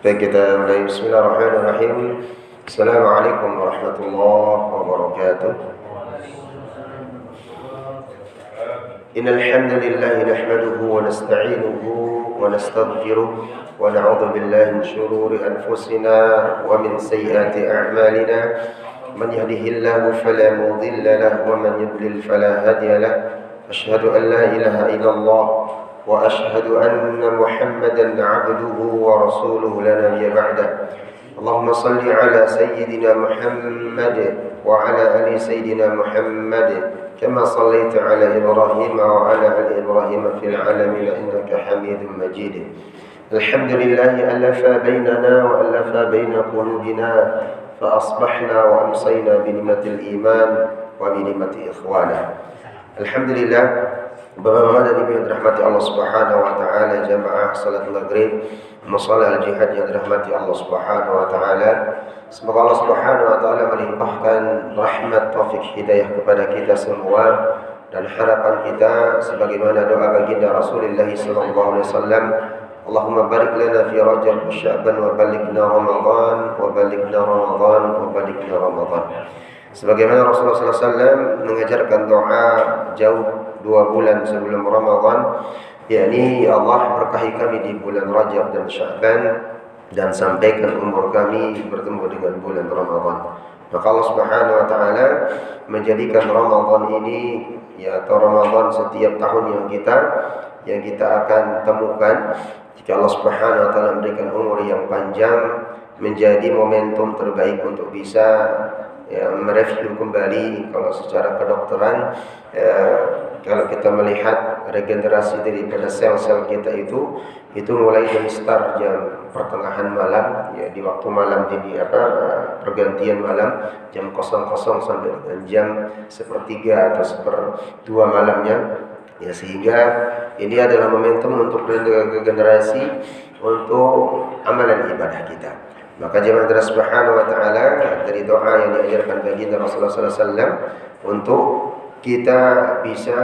Baik, kita mulai. Bismillahirrahmanirrahim. Assalamualaikum warahmatullahi wabarakatuh. Innal hamdalillah nahmaduhu wa nasta'inuhu wa nastaghfiruh wa na'udzu billahi min shururi anfusina wa min sayyiati a'malina. Man yahdihillahu fala mudilla lahu wa man yudlil fala hadiya lahu. Asyhadu an la ilaha illallah وأشهد أن محمدا عبده ورسوله لا نبي بعده. اللهم صل على سيدنا محمد وعلى آل سيدنا محمد كما صليت على إبراهيم وعلى آل إبراهيم في العالمين إنك حميد مجيد. الحمد لله ألف بيننا وألف بين قلوبنا فأصبحنا وأمسينا بنعمة الإيمان وبنعمة إخوانا. الحمد لله. Bapak-bapak dan ibu yang dirahmati Allah Subhanahu wa taala, jamaah salat maghrib, musalla al-jihad yang dirahmati Allah Subhanahu wa taala. Semoga Allah Subhanahu wa taala melimpahkan rahmat, taufik, hidayah kepada kita semua, dan harapan kita sebagaimana doa baginda Rasulullah sallallahu alaihi wasallam, Allahumma barik lana fi Rajab wa Sya'ban wa balighna Ramadan wa balighna Ramadan wa balighna Ramadan. Sebagaimana Rasulullah sallallahu alaihi wasallam mengajarkan doa jauh 2 bulan sebelum Ramadan, yakni ya Allah berkahi kami di bulan Rajab dan Sya'ban dan sampaikan umur kami bertemu dengan bulan Ramadan. Maka Allah Subhanahu wa taala menjadikan Ramadan ini, ya, atau Ramadan setiap tahun yang kita akan temukan, jika Allah Subhanahu wa taala memberikan umur yang panjang, menjadi momentum terbaik untuk bisa mereview kembali. Kalau secara kedokteran, kalau kita melihat regenerasi daripada sel-sel kita itu mulai dari start jam pertengahan malam, ya, di waktu malam, jadi pergantian malam jam 00 sampai dengan jam 1/3 atau 1/2 malamnya, ya, sehingga ini adalah momentum untuk regenerasi untuk amalan ibadah kita. Maka jemaah Allah Subhanahu wa taala, dari doa yang diajarkan baginda Rasulullah sallallahu alaihi wasallam untuk kita bisa,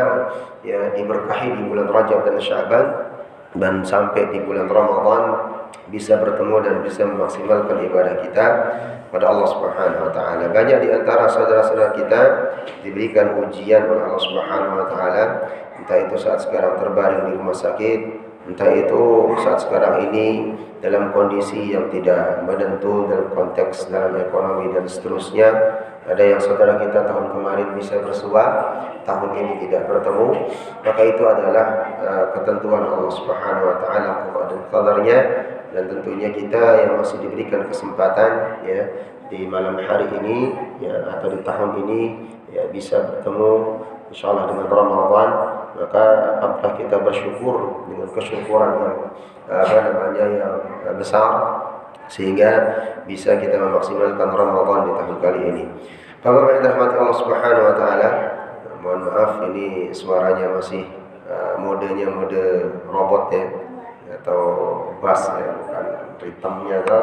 ya, diberkahi di bulan Rajab dan Sya'ban dan sampai di bulan Ramadan bisa bertemu dan bisa memaksimalkan ibadah kita pada Allah Subhanahu wa taala. Banyak di antara saudara-saudara kita diberikan ujian oleh Allah Subhanahu wa taala, entah itu saat sekarang terbaring di rumah sakit, entah itu saat sekarang ini dalam kondisi yang tidak menentu dalam konteks dalam ekonomi dan seterusnya. Ada yang saudara kita tahun kemarin bisa bersua, tahun ini tidak bertemu. Maka itu adalah ketentuan Allah Subhanahu wa taala dan qadarnya, dan tentunya kita yang masih diberikan kesempatan, ya, di malam hari ini, ya, atau di tahun ini, ya, bisa bertemu insyaallah dengan Ramadan. Maka apabila kita bersyukur dengan kesyukuran yang besar, sehingga bisa kita memaksimalkan Ramadan di tahun kali ini. Bapak-bapak yang dirahmati Allah Subhanahu wa taala, mohon maaf ini suaranya masih modenya mode robot, ya, atau bass, ya, bukan ritmenya, atau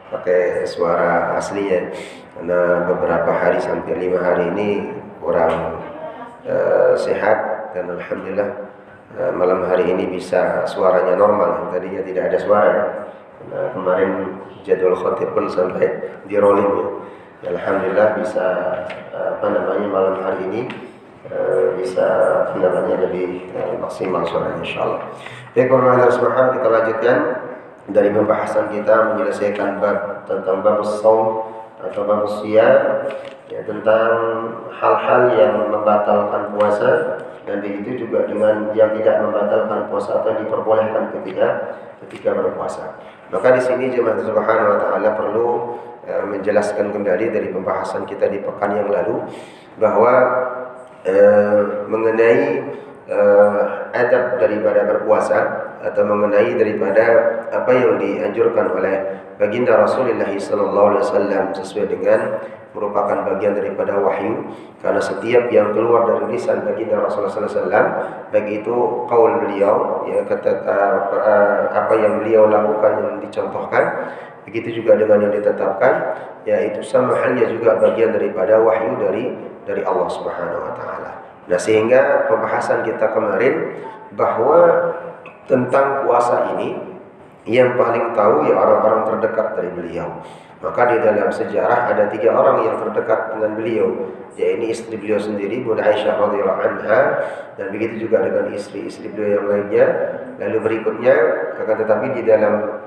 pakai suara asli, ya, karena beberapa hari sampai 5 hari ini kurang sehat, dan alhamdulillah malam hari ini bisa suaranya normal. Tadinya tidak ada suara. Nah, kemarin jadwal khotib pun sampai di rolling, ya. Alhamdulillah bisa malam hari ini bisa lebih maksimal suaranya insyaallah. Baik, Allah Subhanahu, kita lanjutkan dari pembahasan kita menyelesaikan bab tentang bab shaum atau bab siyam, ya, tentang hal-hal yang membatalkan puasa, dan begitu juga dengan yang tidak membatalkan puasa atau diperbolehkan ketika berpuasa. Maka di sini jemaah Subhanahu wa taala perlu menjelaskan kembali dari pembahasan kita di pekan yang lalu bahwa mengenai adab daripada berpuasa, atau mengenai daripada apa yang dianjurkan oleh baginda Rasulullah sallallahu alaihi wasallam sesuai dengan merupakan bagian daripada wahyu, karena setiap yang keluar dari lisan baginda Rasulullah sallallahu alaihi wasallam, baik itu qaul beliau, ya, apa yang beliau lakukan yang dicontohkan, begitu juga dengan yang ditetapkan, ya, itu sama halnya juga bagian daripada wahyu dari Allah Subhanahu wa taala. Nah, sehingga pembahasan kita kemarin bahwa tentang puasa ini yang paling tahu ya orang-orang terdekat dari beliau. Maka di dalam sejarah ada 3 orang yang terdekat dengan beliau, yaitu istri beliau sendiri Bunda Aisyah radhiyallahu anha, dan begitu juga dengan istri-istri beliau yang lainnya. Lalu berikutnya, akan tetapi di dalam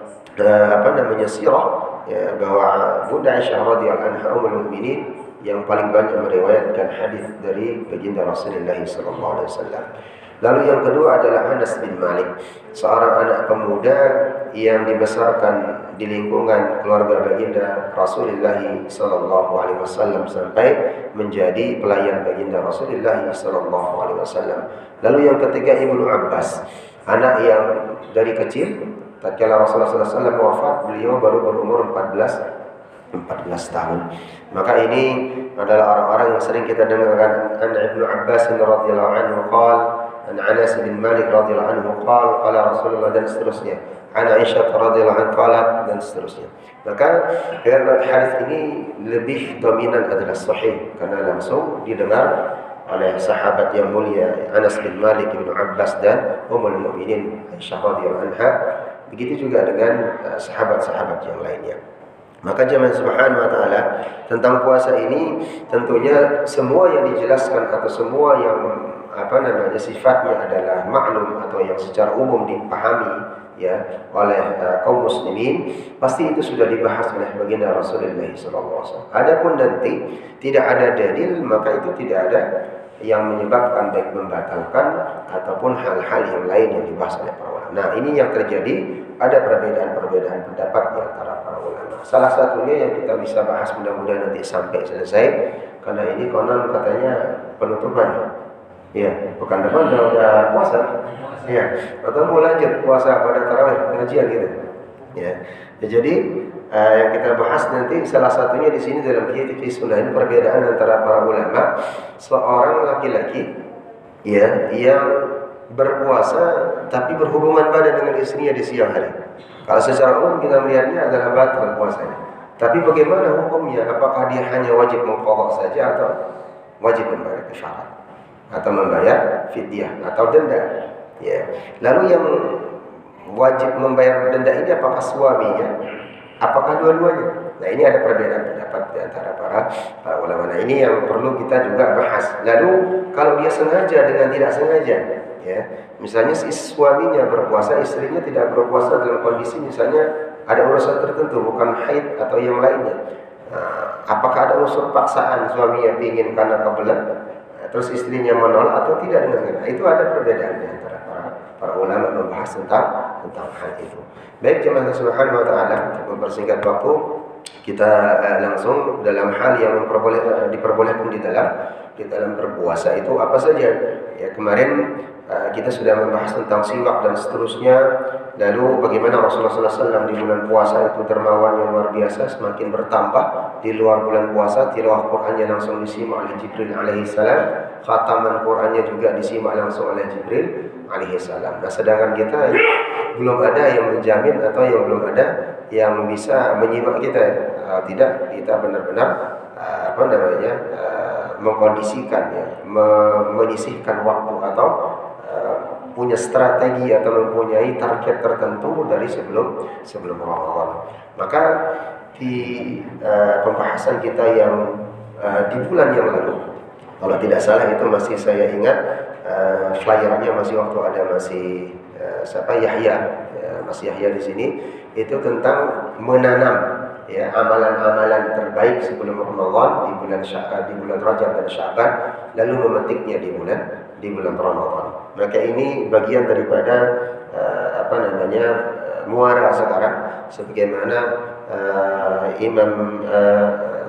sirah ya, bahwa Bunda Aisyah radhiyallahu anha ummul mukminin yang paling banyak meriwayatkan hadis dari baginda Rasulullah sallallahu alaihi wasallam. Lalu yang kedua adalah Anas bin Malik, seorang anak pemuda yang dibesarkan di lingkungan keluarga baginda Rasulullah sallallahu alaihi wasallam sampai menjadi pelayan baginda Rasulullah sallallahu alaihi wasallam. Lalu yang ketiga Ibnu Abbas, anak yang dari kecil tatkala Rasulullah sallallahu alaihi wasallam wafat, beliau baru berumur 14 tahun. Maka ini adalah orang-orang yang sering kita dengarkan. An Ibnu Abbas radhiyallahu anhu qala, an Anas bin Malik radhiyallahu anhu qala Rasulullah, dan seterusnya. An Aisyah radhiyallahu anha qalat, dan seterusnya. Maka karena hadis ini lebih dominan adalah sahih karena langsung didengar oleh sahabat yang mulia Anas bin Malik, Ibnu Abbas, dan Ummul Mukminin Aisyah radhiyallahu anha. Begitu juga dengan sahabat-sahabat yang lainnya. Maka jemaah subhanahu wa ta'ala, tentang puasa ini tentunya semua yang dijelaskan atau semua yang sifatnya adalah maklum atau yang secara umum dipahami ya oleh kaum muslimin, pasti itu sudah dibahas oleh baginda Rasulullah SAW. Adapun nanti tidak ada dalil, maka itu tidak ada yang menyebabkan baik membatalkan ataupun hal-hal yang lain yang dibahas oleh para ulama. Nah, ini yang terjadi, ada perbedaan-perbedaan pendapat di antara para ulama. Salah satunya yang kita bisa bahas mudah-mudahan nanti sampai selesai, karena ini konon katanya penutupan. Ya, pekan depan udah puasa. Ya, atau mau lanjut puasa pada tarawih pengajian gitu. Ya. Jadi yang kita bahas nanti salah satunya di sini dalam kitab sunnah, ini perbedaan antara para ulama. Seorang laki-laki ya yang berpuasa tapi berhubungan badan dengan istrinya di siang hari. Kalau secara umum kita melihatnya adalah batal puasanya. Tapi bagaimana hukumnya? Apakah dia hanya wajib mengqadha saja atau wajib membayar kafarat atau membayar fidyah atau denda? Ya. Lalu yang wajib membayar denda ini apakah suaminya? Apakah dua-duanya? Nah, ini ada perbedaan pendapat di antara para ulama. Nah, ini yang perlu kita juga bahas. Lalu kalau dia sengaja dengan tidak sengaja, ya, misalnya si suaminya berpuasa, istrinya tidak berpuasa dalam kondisi misalnya ada urusan tertentu, bukan haid atau yang lainnya. Nah, apakah ada unsur paksaan suaminya ingin karena kebelet, terus istrinya menolak atau tidak dengan sengaja? Itu ada perbedaan di antara para ulama membahas tentang hal itu. Baik jemaah subhanahu wa ta'ala, untuk mempersingkat waktu, kita langsung dalam hal yang diperbolehkan di dalam berpuasa itu apa saja. Ya, kemarin kita sudah membahas tentang siwak dan seterusnya. Lalu bagaimana Rasulullah SAW di bulan puasa itu dermawan yang luar biasa, semakin bertambah. Di luar bulan puasa tilawah Qur'annya langsung disimak oleh Jibril alaihissalam, khataman Qur'annya juga disimak langsung oleh Jibril alaihissalam. Nah, sedangkan kita belum ada yang menjamin atau yang belum ada yang bisa menyimak kita. Tidak, kita benar-benar mengkondisikan ya, menyisihkan waktu atau punya strategi atau mempunyai target tertentu dari sebelum Ramadan. Maka di pembahasan kita yang di bulan yang lalu, kalau tidak salah itu masih saya ingat flyernya masih waktu ada Yahya, Mas Yahya di sini, itu tentang menanam ya amalan-amalan terbaik sebelum Ramadan di bulan Rajab dan Sya'ban, lalu memetiknya di bulan Ramadan. Maka ini bagian daripada muara sekarang, sebagaimana Imam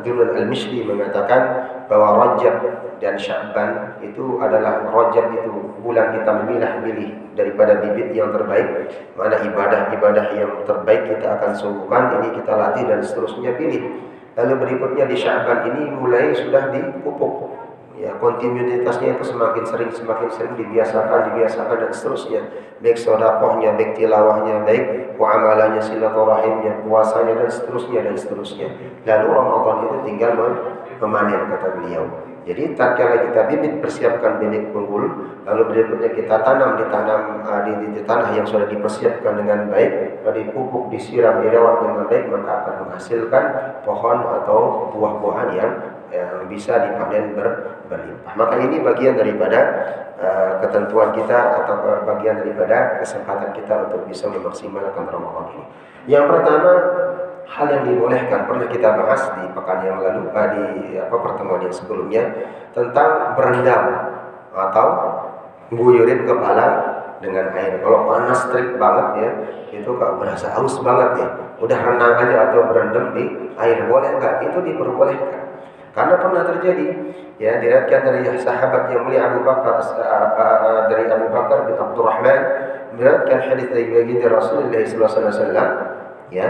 Dunun Al-Mishri mengatakan bahwa Rajab dan Sya'ban itu adalah, Rajab itu bulan kita memilah-milih daripada bibit yang terbaik, mana ibadah-ibadah yang terbaik kita akan sungguhkan, ini kita latih dan seterusnya pilih. Lalu berikutnya di Sya'ban ini mulai sudah dipupuk. Ya, kontinuitasnya itu semakin sering dibiasakan dan seterusnya. Baik sedekahnya, baik tilawahnya, baik muamalahnya, silaturahimnya, puasanya dan seterusnya. Lalu Ramadan itu tinggal memanen, kata beliau. Jadi tatkala kita persiapkan bibit unggul, lalu berikutnya kita tanam di tanah yang sudah dipersiapkan dengan baik, dipupuk, disiram, dirawat dengan baik, maka akan menghasilkan pohon atau buah-buahan yang bisa dipanen berlimpah. Maka ini bagian daripada ketentuan kita atau bagian daripada kesempatan kita untuk bisa memaksimalkan Ramadan ini. Yang pertama, hal yang dibolehkan pernah kita bahas di pekan yang lalu, pertemuan yang sebelumnya, tentang berendam atau guyurin kepala dengan air. Kalau panas terik banget ya, itu kalau berasa haus banget ya, udah renang aja atau berendam di air, boleh nggak? Itu diperbolehkan. Karena pernah terjadi, ya, diriwayatkan dari sahabat yang mulia Abu Bakar bin Abdurrahman, meriwayatkan hadis dari baginda Rasulullah SAW, ya,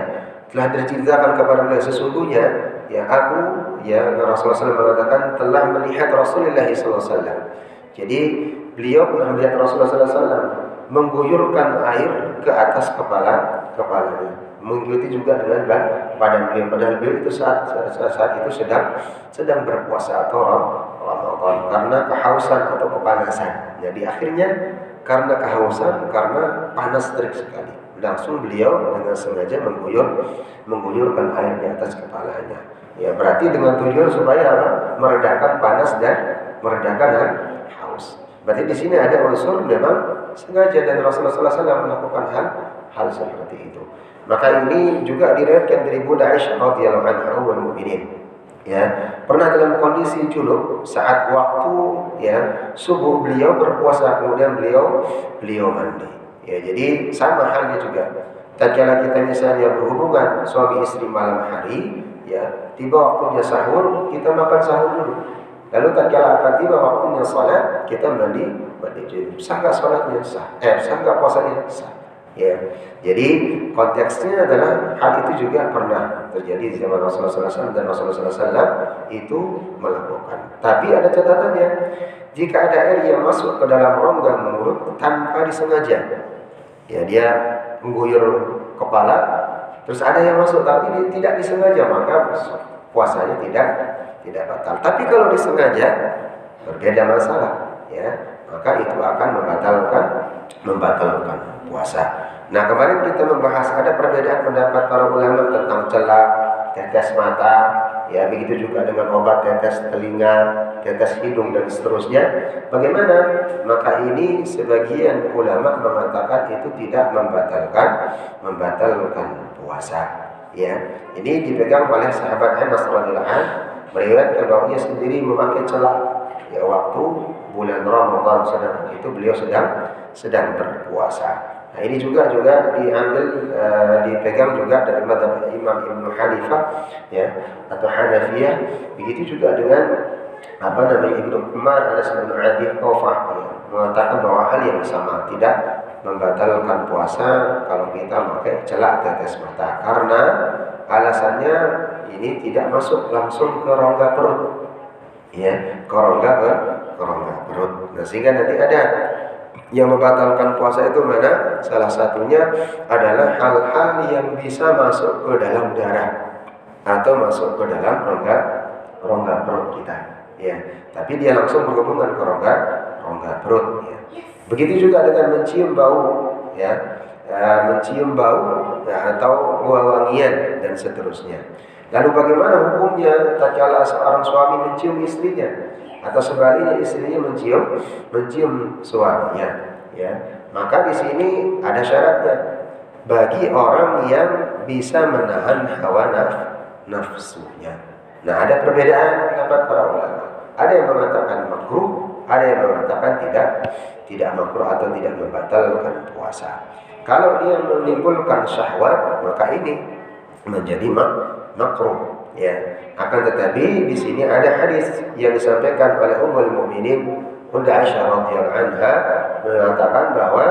telah diceritakan kepada beliau, sesungguhnya ya aku, ya, Rasulullah SAW mengatakan telah melihat Rasulullah SAW. Jadi beliau pernah melihat Rasulullah SAW mengguyurkan air ke atas kepalanya, mengikuti juga dengan badan beliau. Padahal beliau itu saat itu sedang berpuasa atau Ramadan karena kehausan atau kepanasan. Jadi akhirnya karena kehausan, karena panas terik sekali, langsung beliau dengan sengaja mengguyurkan air di atas kepalanya. Ya, berarti dengan tujuan supaya meredakan panas dan meredakan haus. Berarti di sini ada unsur memang sengaja, dan Rasulullah SAW melakukan hal seperti itu. Maka ini juga diriwayatkan dari Bunda Aisyah radhiyallahu anha ummul mukminin. Ya, pernah dalam kondisi junub saat waktu, ya, subuh beliau berpuasa, kemudian beliau mandi. Ya, jadi sama halnya juga. Tatkala kita misalnya berhubungan suami istri malam hari, ya, tiba waktunya sahur, kita makan sahur dulu. Lalu tatkala akan tiba waktunya salat, kita mandi junub. Sah nggak salatnya? Sah. Sah nggak puasanya? Sah. Ya, jadi konteksnya adalah hal itu juga pernah terjadi di zaman Rasulullah SAW, dan Rasulullah SAW itu melakukan. Tapi ada catatannya, jika ada air yang masuk ke dalam rongga mulut tanpa disengaja, ya, dia mengguyur kepala, terus ada yang masuk tapi tidak disengaja, maka puasanya tidak batal. Tapi kalau disengaja, berbeda masalah, ya, maka itu akan membatalkan puasa. Nah, kemarin kita membahas ada perbedaan pendapat para ulama tentang celak, tetes mata, ya, begitu juga dengan obat tetes telinga, tetes hidung dan seterusnya. Bagaimana? Maka ini sebagian ulama mengatakan itu tidak membatalkan puasa. Ya, ini dipegang oleh sahabat Anas radhiyallahu anhu, meriwayatkan bahwa ia sendiri memakai celak, ya, waktu bulan Ramadan itu beliau sedang berpuasa. Nah, ini juga dipegang juga dari mazhab Imam Ibnu Hanifah, ya, atau Hanafiyah. Begitu juga dengan Ibnu Umar Anas bin Abi Thaufah, ya, mengatakan bahwa hal yang sama, tidak membatalkan puasa kalau kita pakai celak tetes mata, karena alasannya ini tidak masuk langsung ke rongga perut, ya, ke rongga perut. Nah, sehingga nanti ada yang membatalkan puasa itu mana? Salah satunya adalah hal-hal yang bisa masuk ke dalam darah atau masuk ke dalam rongga perut kita, ya. Tapi dia langsung berhubungan ke rongga perut, ya. Begitu juga dengan mencium bau, ya, mencium bau, ya, atau wangian dan seterusnya. Lalu bagaimana hukumnya tatkala seorang suami mencium istrinya, atau sebaliknya istrinya mencium suaminya, ya. Maka di sini ada syaratnya bagi orang yang bisa menahan hawa nafsunya. Nah, ada perbedaan pendapat para ulama. Ada yang mengatakan makruh, ada yang mengatakan tidak makruh atau tidak membatalkan puasa. Kalau dia menimbulkan syahwat, maka ini menjadi makruh, ya. Akan tetapi di sini ada hadis yang disampaikan oleh Ummul Mukminin Bunda Aisyah radhiyallahu anha, mengatakan bahwa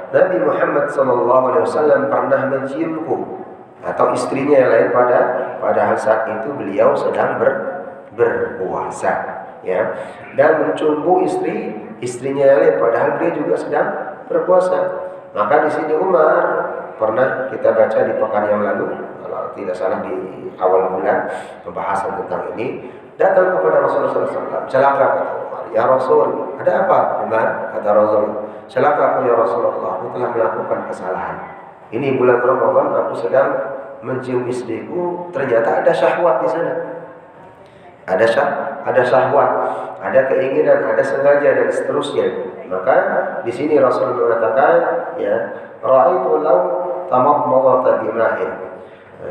Nabi Muhammad SAW pernah menciumku atau istrinya yang lain pada saat itu beliau sedang berpuasa, ya, dan mencumbu istrinya yang lain padahal dia juga sedang berpuasa. Maka di sini Umar, pernah kita baca di pekan yang lalu, kalau tidak salah di awal bulan pembahasan tentang ini, Datang kepada Rasulullah SAW. Celaka kata Umar. Ya Rasul, ada apa Umar? Kata Rasul. Celaka aku ya Rasulullah. Aku telah melakukan kesalahan. Ini bulan Ramadan aku sedang mencium istriku. Ternyata ada syahwat di sana. Ada syahwat, ada keinginan, ada sengaja dan seterusnya. Maka di sini Rasul mengatakan, ya, ra'aitu law tamadmadta bima'in.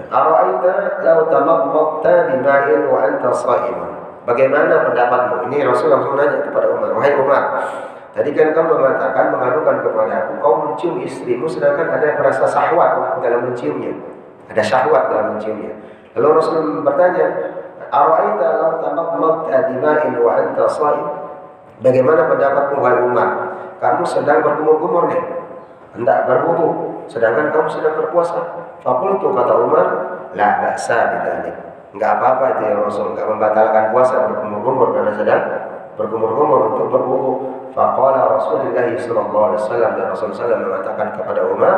Ara'aita law tamadmadta bima'in wa anta sha'imun. Bagaimana pendapatmu? Ini Rasul langsung nanya kepada Umar, wahai Umar, tadi kan kamu mengatakan, mengadukan kepada aku, kau mencium istrimu sedangkan ada rasa syahwat dalam menciumnya. Ada syahwat dalam menciumnya. Lalu Rasul bertanya, ara'aita law tamadmadta bima'in wa anta sha'im. Bagaimana pendapatmu wahai Umar? Kamu sedang berkumur-kumur nih, hendak berwudu, sedangkan kamu sedang berpuasa. Faqultu, kata Umar, la ba'sa bidzalik. Enggak apa-apa itu ya Rasul, enggak membatalkan puasa berkumur-kumur karena sedang berkumur-kumur untuk berwudu. Faqala Rasulullah sallallahu alaihi wasallam, dan Rasulullah SAW mengatakan kepada Umar,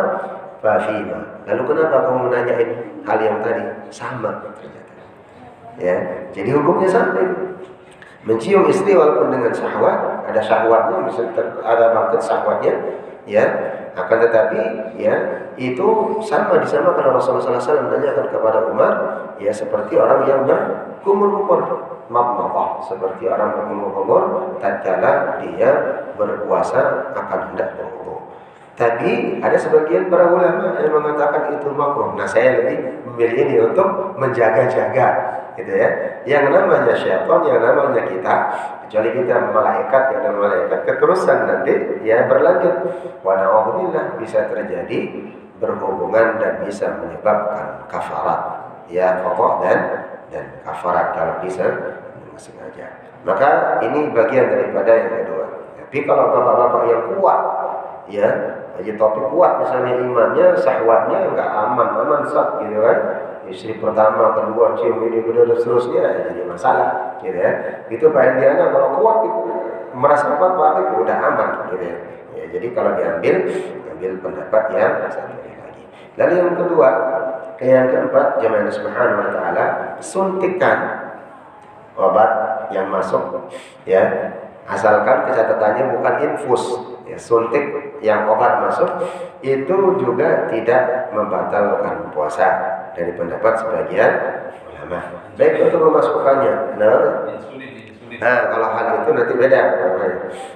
fa fima. Lalu kenapa kamu menanyain hal yang tadi? Sama ternyata. Ya, jadi hukumnya sama. Mencium istri walaupun dengan syahwat, ada syahwatnya, bisa ada bangkit syahwatnya, ya. Akan tetapi, ya, itu sama disamakan Rasulullah SAW menanyakan kepada Umar, ya, seperti orang yang berkumur-kumur, mabmadah, seperti orang berkumur-kumur tatkala dia berpuasa akan hendak berwudu. Tapi ada sebagian para ulama yang mengatakan itu makruh. Nah, saya lebih memilih ini untuk menjaga-jaga, gitu ya. Yang namanya syaitan, yang namanya kita, kecuali kita malaikat, yang namanya malaikat keterusan nanti ya berlanjut. Wa na'udzubillah, bisa terjadi berhubungan dan bisa menyebabkan kafarat. Ya, qada dan kafarat kalau bisa sengaja. Maka ini bagian daripada yang kedua. Tapi kalau bapak-bapak yang kuat, ya, aja topik kuat misalnya imannya, syahwatnya enggak aman sat gitu kan. Istri pertama, kedua, cium ini, kedua dan seterusnya, jadi masalah gitu ya. Itu Pak Indiana kalau kuat itu merasa kuat itu udah aman gitu ya. Ya, jadi kalau diambil pendapat yang satu ini lagi. Lalu yang kedua, yang keempat, jemaah subhanahu wa ta'ala, suntikan obat yang masuk, ya, asalkan catatannya bukan infus. Ya, suntik yang obat masuk itu juga tidak membatalkan puasa dari pendapat sebagian ulama. Baik untuk memasukkannya. Nah, kalau hal itu nanti beda.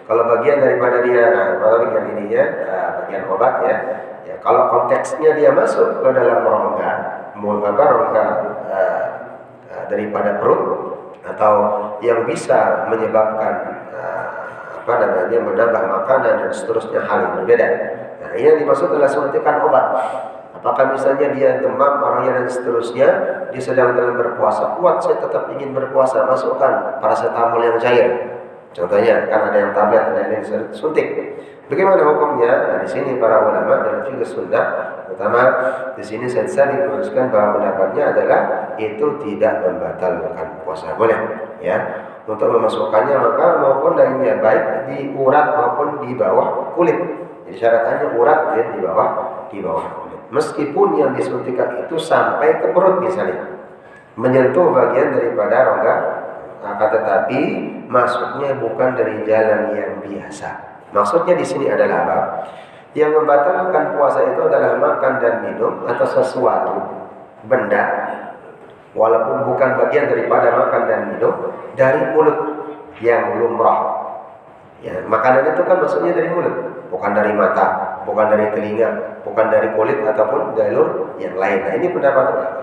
Kalau bagian daripada dia, kalau bagian ininya, bagian obat ya. Ya, kalau konteksnya dia masuk ke dalam rongga daripada perut atau yang bisa menyebabkan menambah makanan dan seterusnya, hal yang berbeda. Nah, ini yang dimaksud adalah suntikan obat. Apakah misalnya dia demam, orangnya dan seterusnya, dia sedang dalam berpuasa, kuat saya tetap ingin berpuasa, masukkan paracetamol yang cair. Contohnya, kan ada yang tablet, ada yang suntik. Bagaimana hukumnya? Nah, di sini para ulama dalam fikih sunnah, terutama di sini saya menuliskan bahwa pendapatnya adalah itu tidak membatalkan puasa, boleh, ya. Untuk memasukkannya maka maupun darinya baik di urat maupun di bawah kulit. Jadi syaratnya urat dan di bawah kulit. Meskipun yang disuntikan itu sampai ke perut misalnya, menyentuh bagian daripada rongga, akan tetapi masuknya bukan dari jalan yang biasa. Maksudnya di sini adalah apa? Yang membatalkan puasa itu adalah makan dan minum atau sesuatu benda, walaupun bukan bagian daripada makan dan minum, dari mulut yang lumrah. Ya, makanan itu kan maksudnya dari mulut, bukan dari mata, bukan dari telinga, bukan dari kulit ataupun jalur yang lain. Nah, ini pendapat ulama.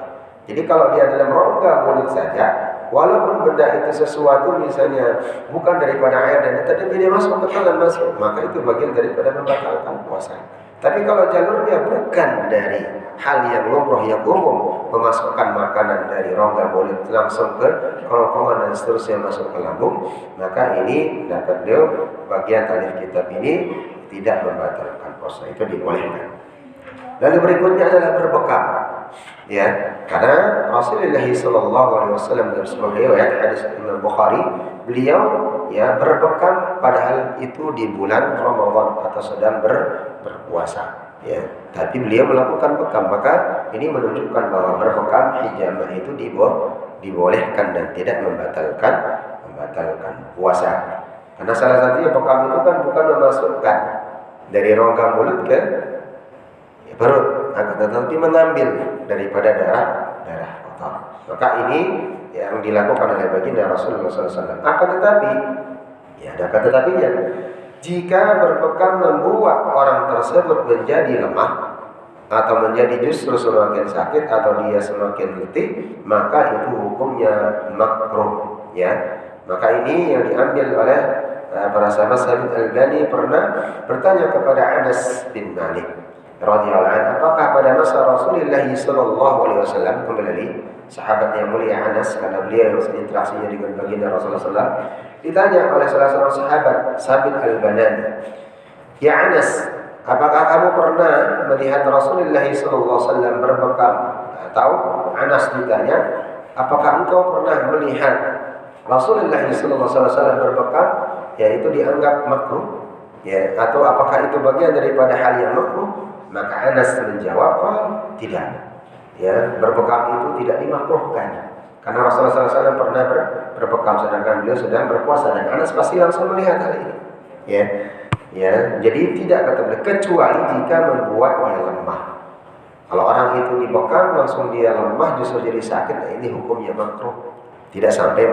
Jadi kalau dia dalam rongga mulut saja, walaupun benda itu sesuatu misalnya bukan daripada air dan tadi dia masuk ke telan masuk, maka itu bagian daripada membatalkan puasa. Tapi kalau jalurnya bukan dari hal yang lumrah yang umum, memasukkan makanan dari rongga mulut langsung ke kerongkongan dan seterusnya masuk ke lambung, maka ini dapat dia bagian alif kitab ini tidak membatalkan puasa, itu dibolehkan. Lalu berikutnya adalah berbekam, ya, karena Rasulullah SAW dalam sebuah riwayat hadis Imam Bukhari, beliau ya berbekam padahal itu di bulan Ramadan atau sedang berpuasa, ya, tapi beliau melakukan bekam. Maka ini menunjukkan bahwa berbekam hijamah itu dibolehkan dan tidak membatalkan puasa. Karena salah satunya bekam itu kan bukan memasukkan dari rongga mulut ke perut, tetapi mengambil daripada darah kotor. Maka ini yang dilakukan oleh baginda Rasulullah SAW. Akan tetapi, ya ada kata tetapinya. Jika berbekam membuat orang tersebut menjadi lemah atau menjadi justru semakin sakit atau dia semakin letih, maka itu hukumnya makruh. Ya, maka ini yang diambil oleh para sahabat. Al-Ghani pernah bertanya kepada Anas bin Malik radhiyallahu anhu, apakah pada masa Rasulullah sallallahu alaihi wasallam, kembali sahabat yang mulia Anas, karena beliau yang interaksinya dengan baginda Rasulullah SAW, ditanya oleh salah seorang sahabat, Sabit Al-Banani, ya Anas, apakah kamu pernah melihat Rasulullah SAW berbekam? Atau Anas ditanya, apakah engkau pernah melihat Rasulullah SAW berbekam? Yaitu dianggap makruh, ya, atau apakah itu bagian daripada hal yang makruh? Maka Anas menjawab, tidak. Ya, berbekam itu tidak dimakruhkan. Karena Rasulullah SAW pernah berbekam sedangkan beliau sedang berpuasa, dan Anas pasti langsung melihat hal ini. Ya, jadi tidak kata beliau, kecuali jika membuatnya lemah. Kalau orang itu dibekam langsung dia lemah, justru jadi sakit, nah ini hukumnya makruh, tidak sampai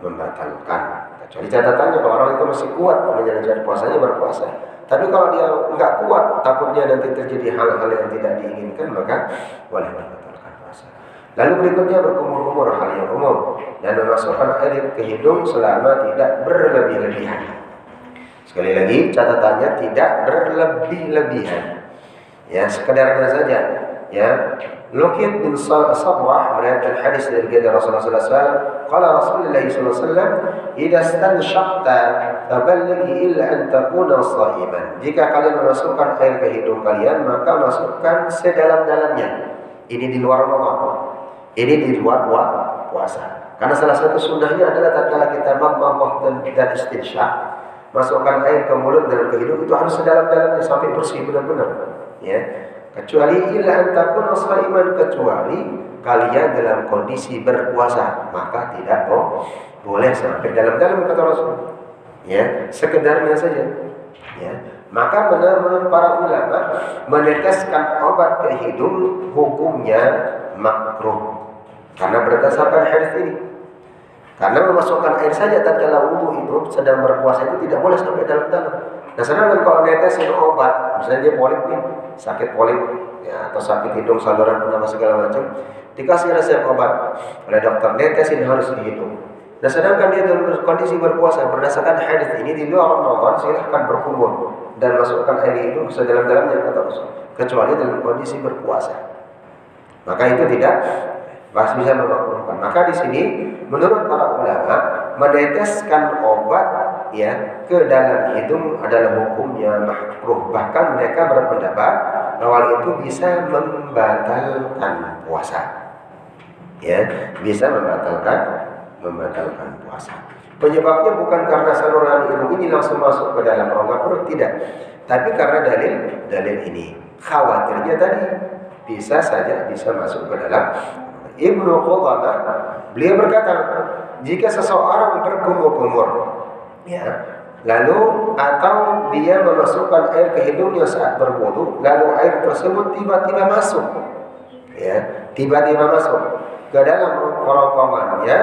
membatalkan. Kecuali catatannya kalau orang itu masih kuat menjalankan puasanya, berpuasa. Tapi kalau dia enggak kuat, takutnya nanti terjadi hal-hal yang tidak diinginkan, maka boleh membatalkan puasa. Lalu berikutnya berkumur-kumur, hal yang umum, dan memasukkan air ke hidung selama tidak berlebih-lebihan. Sekali lagi catatannya tidak berlebih-lebihan. Ya, sekedarnya saja. Ya, Luqit bin Sabrah meriwayatkan hadis dari Rasulullah SAW. Qala Rasulullah SAW, "Idza stanshaqta faballigh illa an takuna sha'iman." Jika kalian memasukkan air ke hidung kalian, maka masukkan sedalam-dalamnya. Ini di luar Ramadan. Ini di luar puasa. Karena salah satu sunnahnya adalah tatkala kita mamah dan istinsyaq, masukkan air ke mulut dan ke hidung itu harus sedalam-dalamnya sampai bersih benar-benar. Ya. Kecuali illa antakun shaiman, kecuali kalian dalam kondisi berpuasa, maka tidak boleh sampai dalam-dalam, kata Rasul. Ya, sekedarnya saja. Ya. Maka menurut para ulama, meneteskan obat ke hidung hukumnya makruh. Karena berdasarkan hadis ini. Karena memasukkan air saja tatkala wudu itu sedang berpuasa itu tidak boleh sampai dalam-dalam. Nah, sedangkan kalau netesin obat, misalnya dia polip nih, sakit polip, ya, atau sakit hidung, saluran penapas segala macam, dikasih resep obat oleh dokter, netesin harus di hidung. Nah, sedangkan dia dalam kondisi berpuasa, berdasarkan hadis ini di luar Ramadan silahkan berkumur dan masukkan air hidung sedalam-dalamnya, kata Rasul, kecuali dalam kondisi berpuasa. Maka itu tidak bisa memakruhkan. Maka di sini menurut para ulama, meneteskan obat ya ke dalam hidung adalah hukumnya makruh. Bahkan mereka berpendapat bahwa itu bisa membatalkan puasa. Ya, bisa membatalkan puasa. Penyebabnya bukan karena saluran hidung ini langsung masuk ke dalam rongga perut, tidak. Tapi karena dalil ini. Khawatirnya tadi bisa saja bisa masuk ke dalam. Ibnu Qudamah beliau berkata, jika seseorang berkumur-kumur, ya, lalu atau dia memasukkan air ke hidungnya saat berwudu, lalu air tersebut tiba-tiba masuk, ya, tiba-tiba masuk ke dalam kerongkongannya,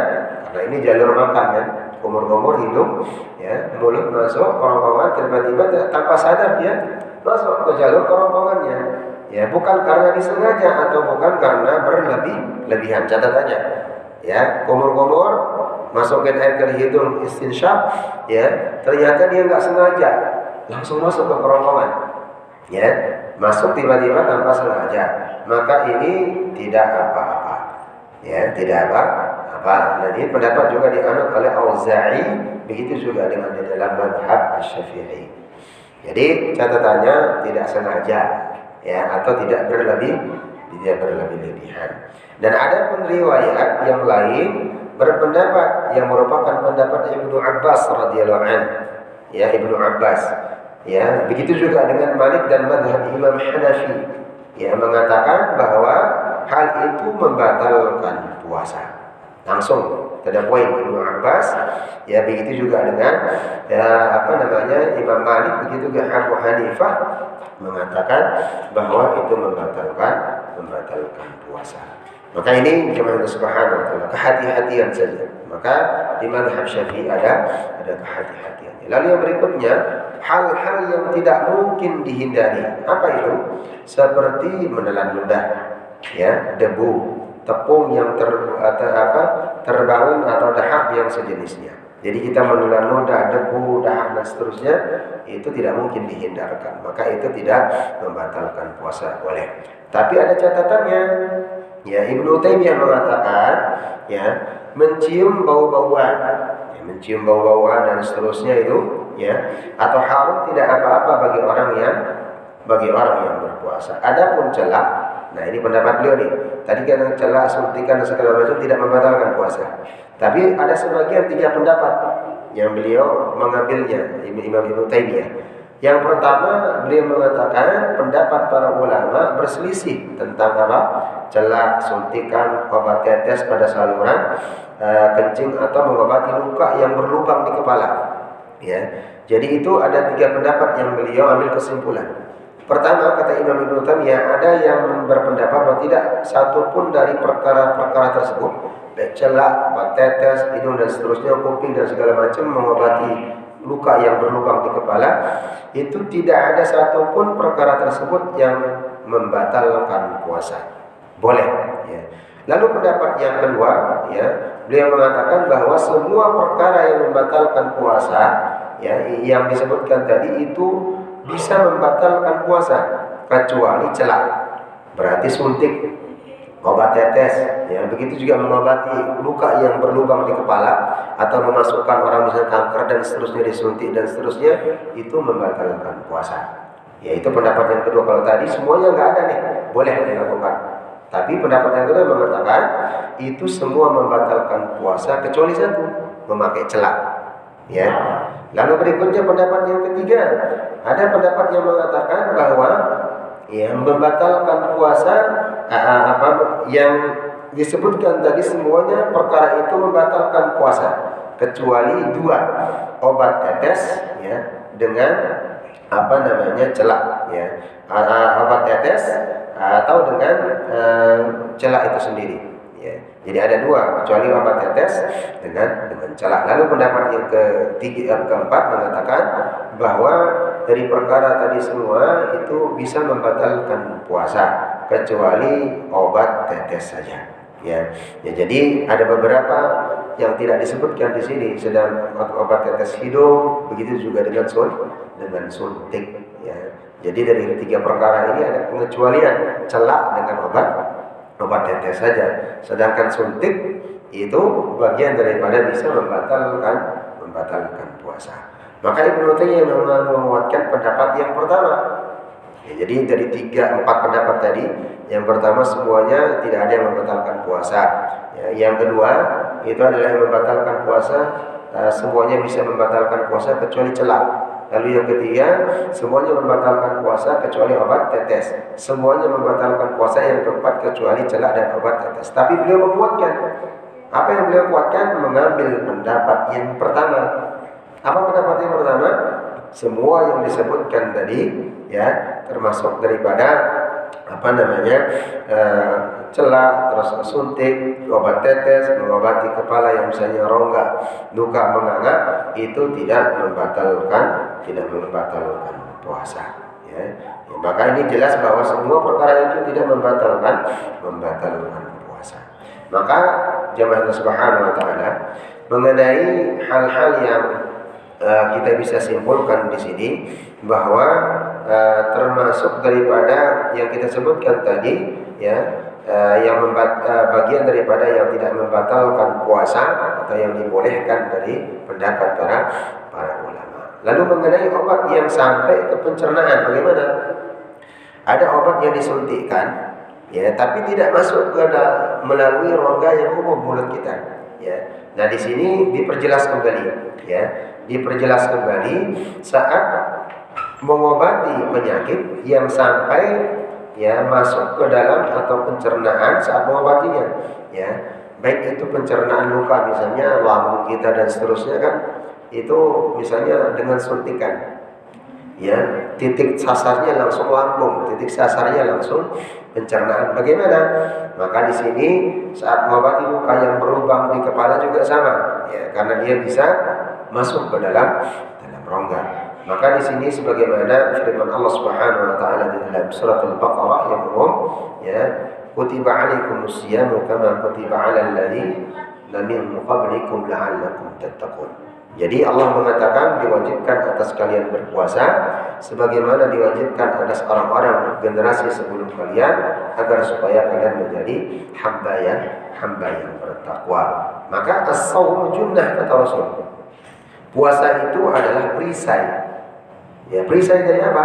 karena ini jalur makan kan, kumur-kumur hidung, ya, mulut masuk kerongkongan, tiba-tiba tanpa sadar dia masuk ke jalur kerongkongannya. Ya, bukan karena disengaja atau bukan karena berlebihan. Catatannya, ya, kumur-kumur masukin air ke hidung istinsyaq, ya, ternyata dia nggak sengaja langsung masuk ke kerongkongan, ya, masuk tiba-tiba tanpa sengaja, maka ini tidak apa-apa, ya, tidak apa-apa. Nah, ini pendapat juga dianut oleh Auza'i, begitu juga dengan di dalam mazhab Asy-Syafi'i. Jadi catatannya tidak sengaja, ya, atau tidak berlebihan. Dan ada pun riwayat yang lain berpendapat yang merupakan pendapat Ibnu Abbas radhiyallahu anhu, ya, Ibnu Abbas, ya, begitu juga dengan Malik dan mazhab Imam Hanafi, ya, mengatakan bahwa hal itu membatalkan puasa, langsung pada poin Ibnu Abbas. Ya begitu juga dengan Imam Malik, begitu juga Abu Hanifah mengatakan bahwa itu membatalkan puasa. Maka ini jemaah subhanahu wa ta'ala, kehati-hatian saja. Maka di mazhab Syafi'i ada kehati-hatian. Lalu yang berikutnya, hal-hal yang tidak mungkin dihindari. Apa itu? Seperti menelan ludah, ya, debu, tepung yang terbangun atau dahak yang sejenisnya. Jadi kita menelan ludah, debu, dahak dan seterusnya itu tidak mungkin dihindarkan. Maka itu tidak membatalkan puasa, boleh. Tapi ada catatannya. Ya, Ibnu Taimiyah mengatakan, ya, mencium bau-bauan, dan seterusnya itu, ya, atau harum tidak apa-apa bagi orang yang berpuasa. Adapun celak, nah ini pendapat beliau nih. Tadi kan celak, suntikan dan segala macam tidak membatalkan puasa. Tapi ada sebagian 3 pendapat yang beliau mengambilnya, Imam Ibnu Taimiyah. Yang pertama, beliau mengatakan pendapat para ulama berselisih tentang apa? Celak, suntikan, obat tetes pada saluran kencing atau mengobati luka yang berlubang di kepala. Ya, jadi itu ada 3 pendapat yang beliau ambil kesimpulan. Pertama, kata Imam Ibnu Taimiyah, ada yang berpendapat bahwa tidak satu pun dari perkara-perkara tersebut, baik celak, obat tetes, hidung dan seterusnya, kuping dan segala macam, mengobati luka yang berlubang di kepala, itu tidak ada satupun perkara tersebut yang membatalkan puasa. Boleh, ya. Lalu pendapat yang kedua, ya, beliau mengatakan bahwa semua perkara yang membatalkan puasa, ya, yang disebutkan tadi itu bisa membatalkan puasa kecuali celak. Berarti suntik, obat tetes, ya, begitu juga mengobati luka yang berlubang di kepala atau memasukkan orang misalnya kanker dan seterusnya disuntik dan seterusnya, itu membatalkan puasa. Ya, itu pendapat yang kedua. Kalau tadi semuanya nggak ada nih, boleh dilakukan. Tapi pendapat yang kedua mengatakan itu semua membatalkan puasa kecuali satu, memakai celak. Ya. Lalu berikutnya pendapat yang ketiga, ada pendapat yang mengatakan bahwa yang membatalkan puasa yang disebutkan tadi semuanya perkara itu membatalkan puasa kecuali 2, obat tetes, ya, dengan celak, ya, obat tetes atau dengan celak itu sendiri, ya. Jadi ada 2, kecuali obat tetes dengan celak. Lalu pendapat yang keempat mengatakan bahwa dari perkara tadi semua itu bisa membatalkan puasa kecuali obat tetes saja. Ya, jadi ada beberapa yang tidak disebutkan di sini, sedang obat tetes hidung, begitu juga dengan suntik. Ya, jadi dari 3 perkara ini ada pengecualian, celak dengan obat tetes saja. Sedangkan suntik itu bagian daripada bisa membatalkan puasa. Maka Ibnu Taimiyah menguatkan pendapat yang pertama. Ya, jadi dari 3-4 pendapat tadi, yang pertama semuanya tidak ada yang membatalkan puasa. Ya, yang kedua itu adalah yang membatalkan puasa, semuanya bisa membatalkan puasa kecuali celak. Lalu yang ketiga, semuanya membatalkan puasa kecuali obat tetes. Semuanya membatalkan puasa. Yang keempat, kecuali celak dan obat tetes. Tapi beliau menguatkan. Apa yang beliau kuatkan? Mengambil pendapat yang pertama. Apa pendapat yang pertama? Semua yang disebutkan tadi, ya, termasuk daripada celak, terus suntik, obat tetes, mengobati kepala yang misalnya rongga, luka menganga, itu tidak membatalkan puasa. Ya. Ya, maka ini jelas bahwa semua perkara itu tidak membatalkan puasa. Maka jemaah subhanahu wa ta'ala, mengenai hal-hal yang kita bisa simpulkan di sini bahwa termasuk daripada yang kita sebutkan tadi, ya, bagian daripada yang tidak membatalkan puasa atau yang dibolehkan dari pendapat para ulama. Lalu mengenai obat yang sampai ke pencernaan, bagaimana? Ada obat yang disuntikkan, ya, tapi tidak masuk ke melalui rongga yang umum mulut kita, ya. Nah, di sini diperjelas kembali, ya. Diperjelas kembali saat mengobati penyakit yang sampai, ya, masuk ke dalam atau pencernaan saat mengobatinya, ya. baik itu pencernaan luka misalnya lambung kita dan seterusnya kan, itu misalnya dengan suntikan, ya titik sasarnya langsung lambung, titik sasarnya langsung pencernaan. Bagaimana? Maka di sini saat mengobati luka yang berlubang di kepala juga sama, ya karena dia bisa masuk ke dalam rongga. Maka di sini sebagaimana firman Allah Subhanahu wa taala di dalam surat Al-Baqarah yang umum, ya kutiba alaikumus siyamu kama kutiba alal ladzina min qablikum la'allakum tattaqun. Jadi Allah mengatakan diwajibkan atas kalian berpuasa sebagaimana diwajibkan atas orang-orang generasi sebelum kalian agar supaya kalian menjadi hamba yang bertakwa. Maka as-shaum junnah kata Rasul. Puasa itu adalah perisai. Ya, perisai dari apa?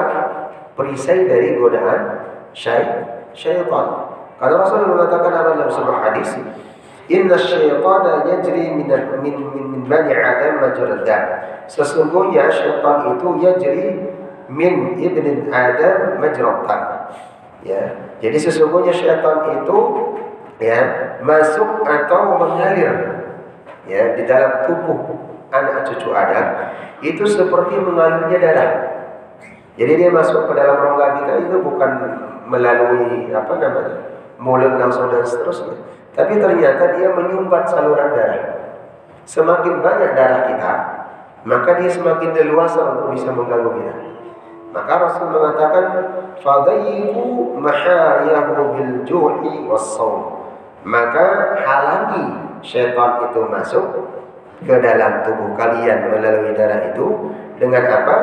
Perisai dari godaan syaitan. Karena Rasul mengatakan apa dalam sebuah hadis, inna syaitana yajri min bani Adam majrad dam. Sesungguhnya syaitan itu yajri min ibn Adam majrad dam. Ya, jadi sesungguhnya syaitan itu ya masuk atau mengalir ya di dalam tubuh anak cucu Adam itu seperti mengalirnya darah. Jadi dia masuk ke dalam rongga kita itu bukan melalui mulut langsung dan seterusnya, tapi ternyata dia menyumbat saluran darah. Semakin banyak darah kita, maka dia semakin leluasa untuk bisa mengganggu kita. Maka Rasul mengatakan, fadayyiqu mahariyahu bil ju'i was-shaum. Maka halangi syaitan itu masuk ke dalam tubuh kalian melalui darah itu dengan apa?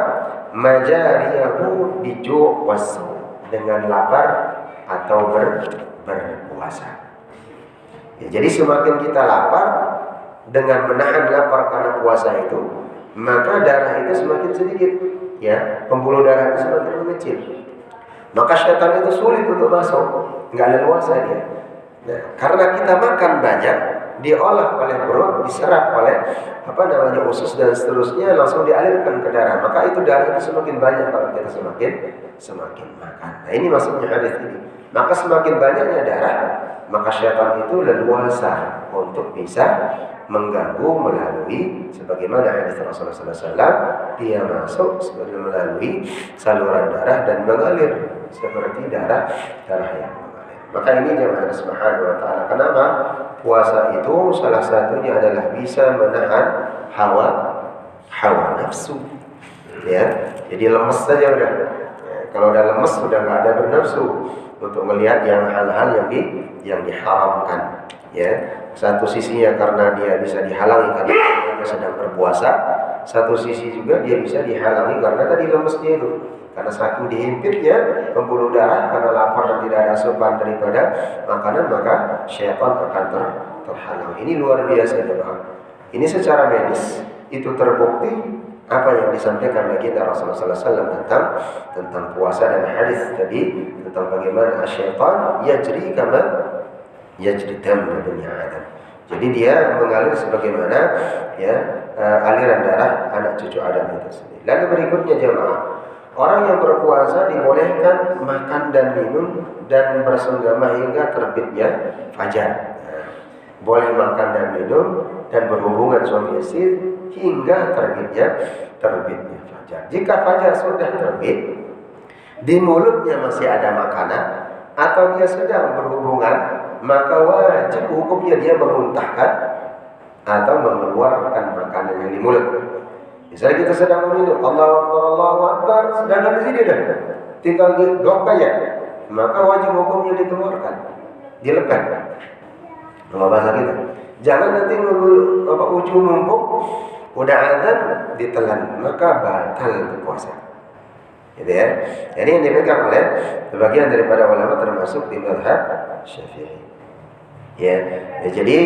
Majariyahu bi ju' was-shaum. Dengan lapar atau berpuasa. Ya, jadi semakin kita lapar dengan menahan lapar karena puasa itu, maka darah itu semakin sedikit, ya pembuluh darah itu semakin mengecil. Maka syaitan itu sulit untuk masuk, nggak leluasa dia. Nah, karena kita makan banyak, diolah oleh perut, diserap oleh usus dan seterusnya, langsung dialirkan ke darah. Maka itu darah itu semakin banyak kalau kita semakin makan. Nah ini maksudnya hadis ini. Maka semakin banyaknya darah, maka syaitan itu leluasa untuk bisa mengganggu melalui sebagaimana hadis Rasulullah SAW, dia masuk melalui saluran darah dan mengalir seperti darah yang mengalir. Maka ini jemaah subhanahu wa ta'ala, kenapa puasa itu salah satunya adalah bisa menahan hawa nafsu, ya. Jadi lemes saja udah. Ya, kalau udah lemes sudah nggak ada bernafsu untuk melihat hal-hal yang diharamkan, ya. Satu sisinya karena dia bisa dihalangi karena dia sedang berpuasa, satu sisi juga dia bisa dihalangi karena tadi lemesnya itu, karena saking dihimpitnya pembuluh darah karena lapar dan tidak ada asupan daripada makanan, maka syaitan akan terhalang. Ini luar biasa, teman. Ini secara medis itu terbukti apa yang disampaikan bagi kita Rasulullah SAW tentang puasa dan hadis tadi tentang bagaimana syaitan yajri kama yajri dam Bani Adam. Jadi dia mengalir sebagaimana aliran darah anak cucu Adam itu sendiri. Lalu berikutnya jemaah, orang yang berpuasa dibolehkan makan dan minum dan bersenggama hingga terbitnya fajar. Boleh makan dan minum dan berhubungan suami istri hingga terbitnya fajar. Jika fajar sudah terbit, di mulutnya masih ada makanan atau dia sedang berhubungan, maka wajib hukumnya dia memuntahkan atau mengeluarkan makanan yang di mulut. Misalnya kita sedang meminum, Allahu Akbar, sedangkan di sini dah tinggal dok aja, maka wajib hukumnya dikeluarkan, dilepet. Kalau bahasa kita, jangan nanti ujung mumpuk udah azan ditelan, maka batal puasa. Gitu ya. Jadi yang dipegang oleh sebagian daripada ulama termasuk di mazhab Syafi'i. Ya, jadi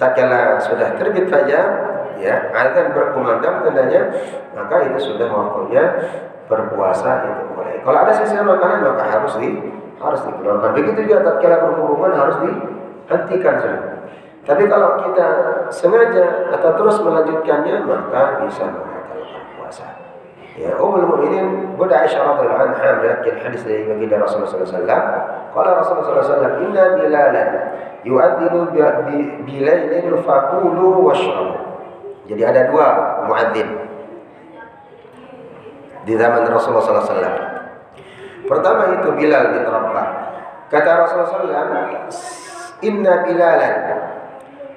tatkala sudah terbit fajar, ya, azan berkumandang tandanya, maka itu sudah waktunya berpuasa itu boleh. Kalau ada sisa makanan maka harus dikeluarkan. Begitu juga tatkala berhubungan harus dihentikan sudah. Tapi kalau kita sengaja atau terus melanjutkannya maka bisa membatalkan puasa. Ya, Ummul Mukminin Bunda Aisyah radhiyallahu anha meriwayatkan hadis dari baginda Rasulullah sallallahu alaihi wasallam. Qala Rasulullah sallallahu alaihi wasallam, "Inna Bilalan yu'adzinu bilailin faqulu washrabu." Jadi ada dua muadzin di zaman Rasulullah sallallahu alaihi wasallam. Pertama itu Bilal bin Rabah. Kata Rasulullah sallallahu alaihi wasallam, "Inna Bilalan."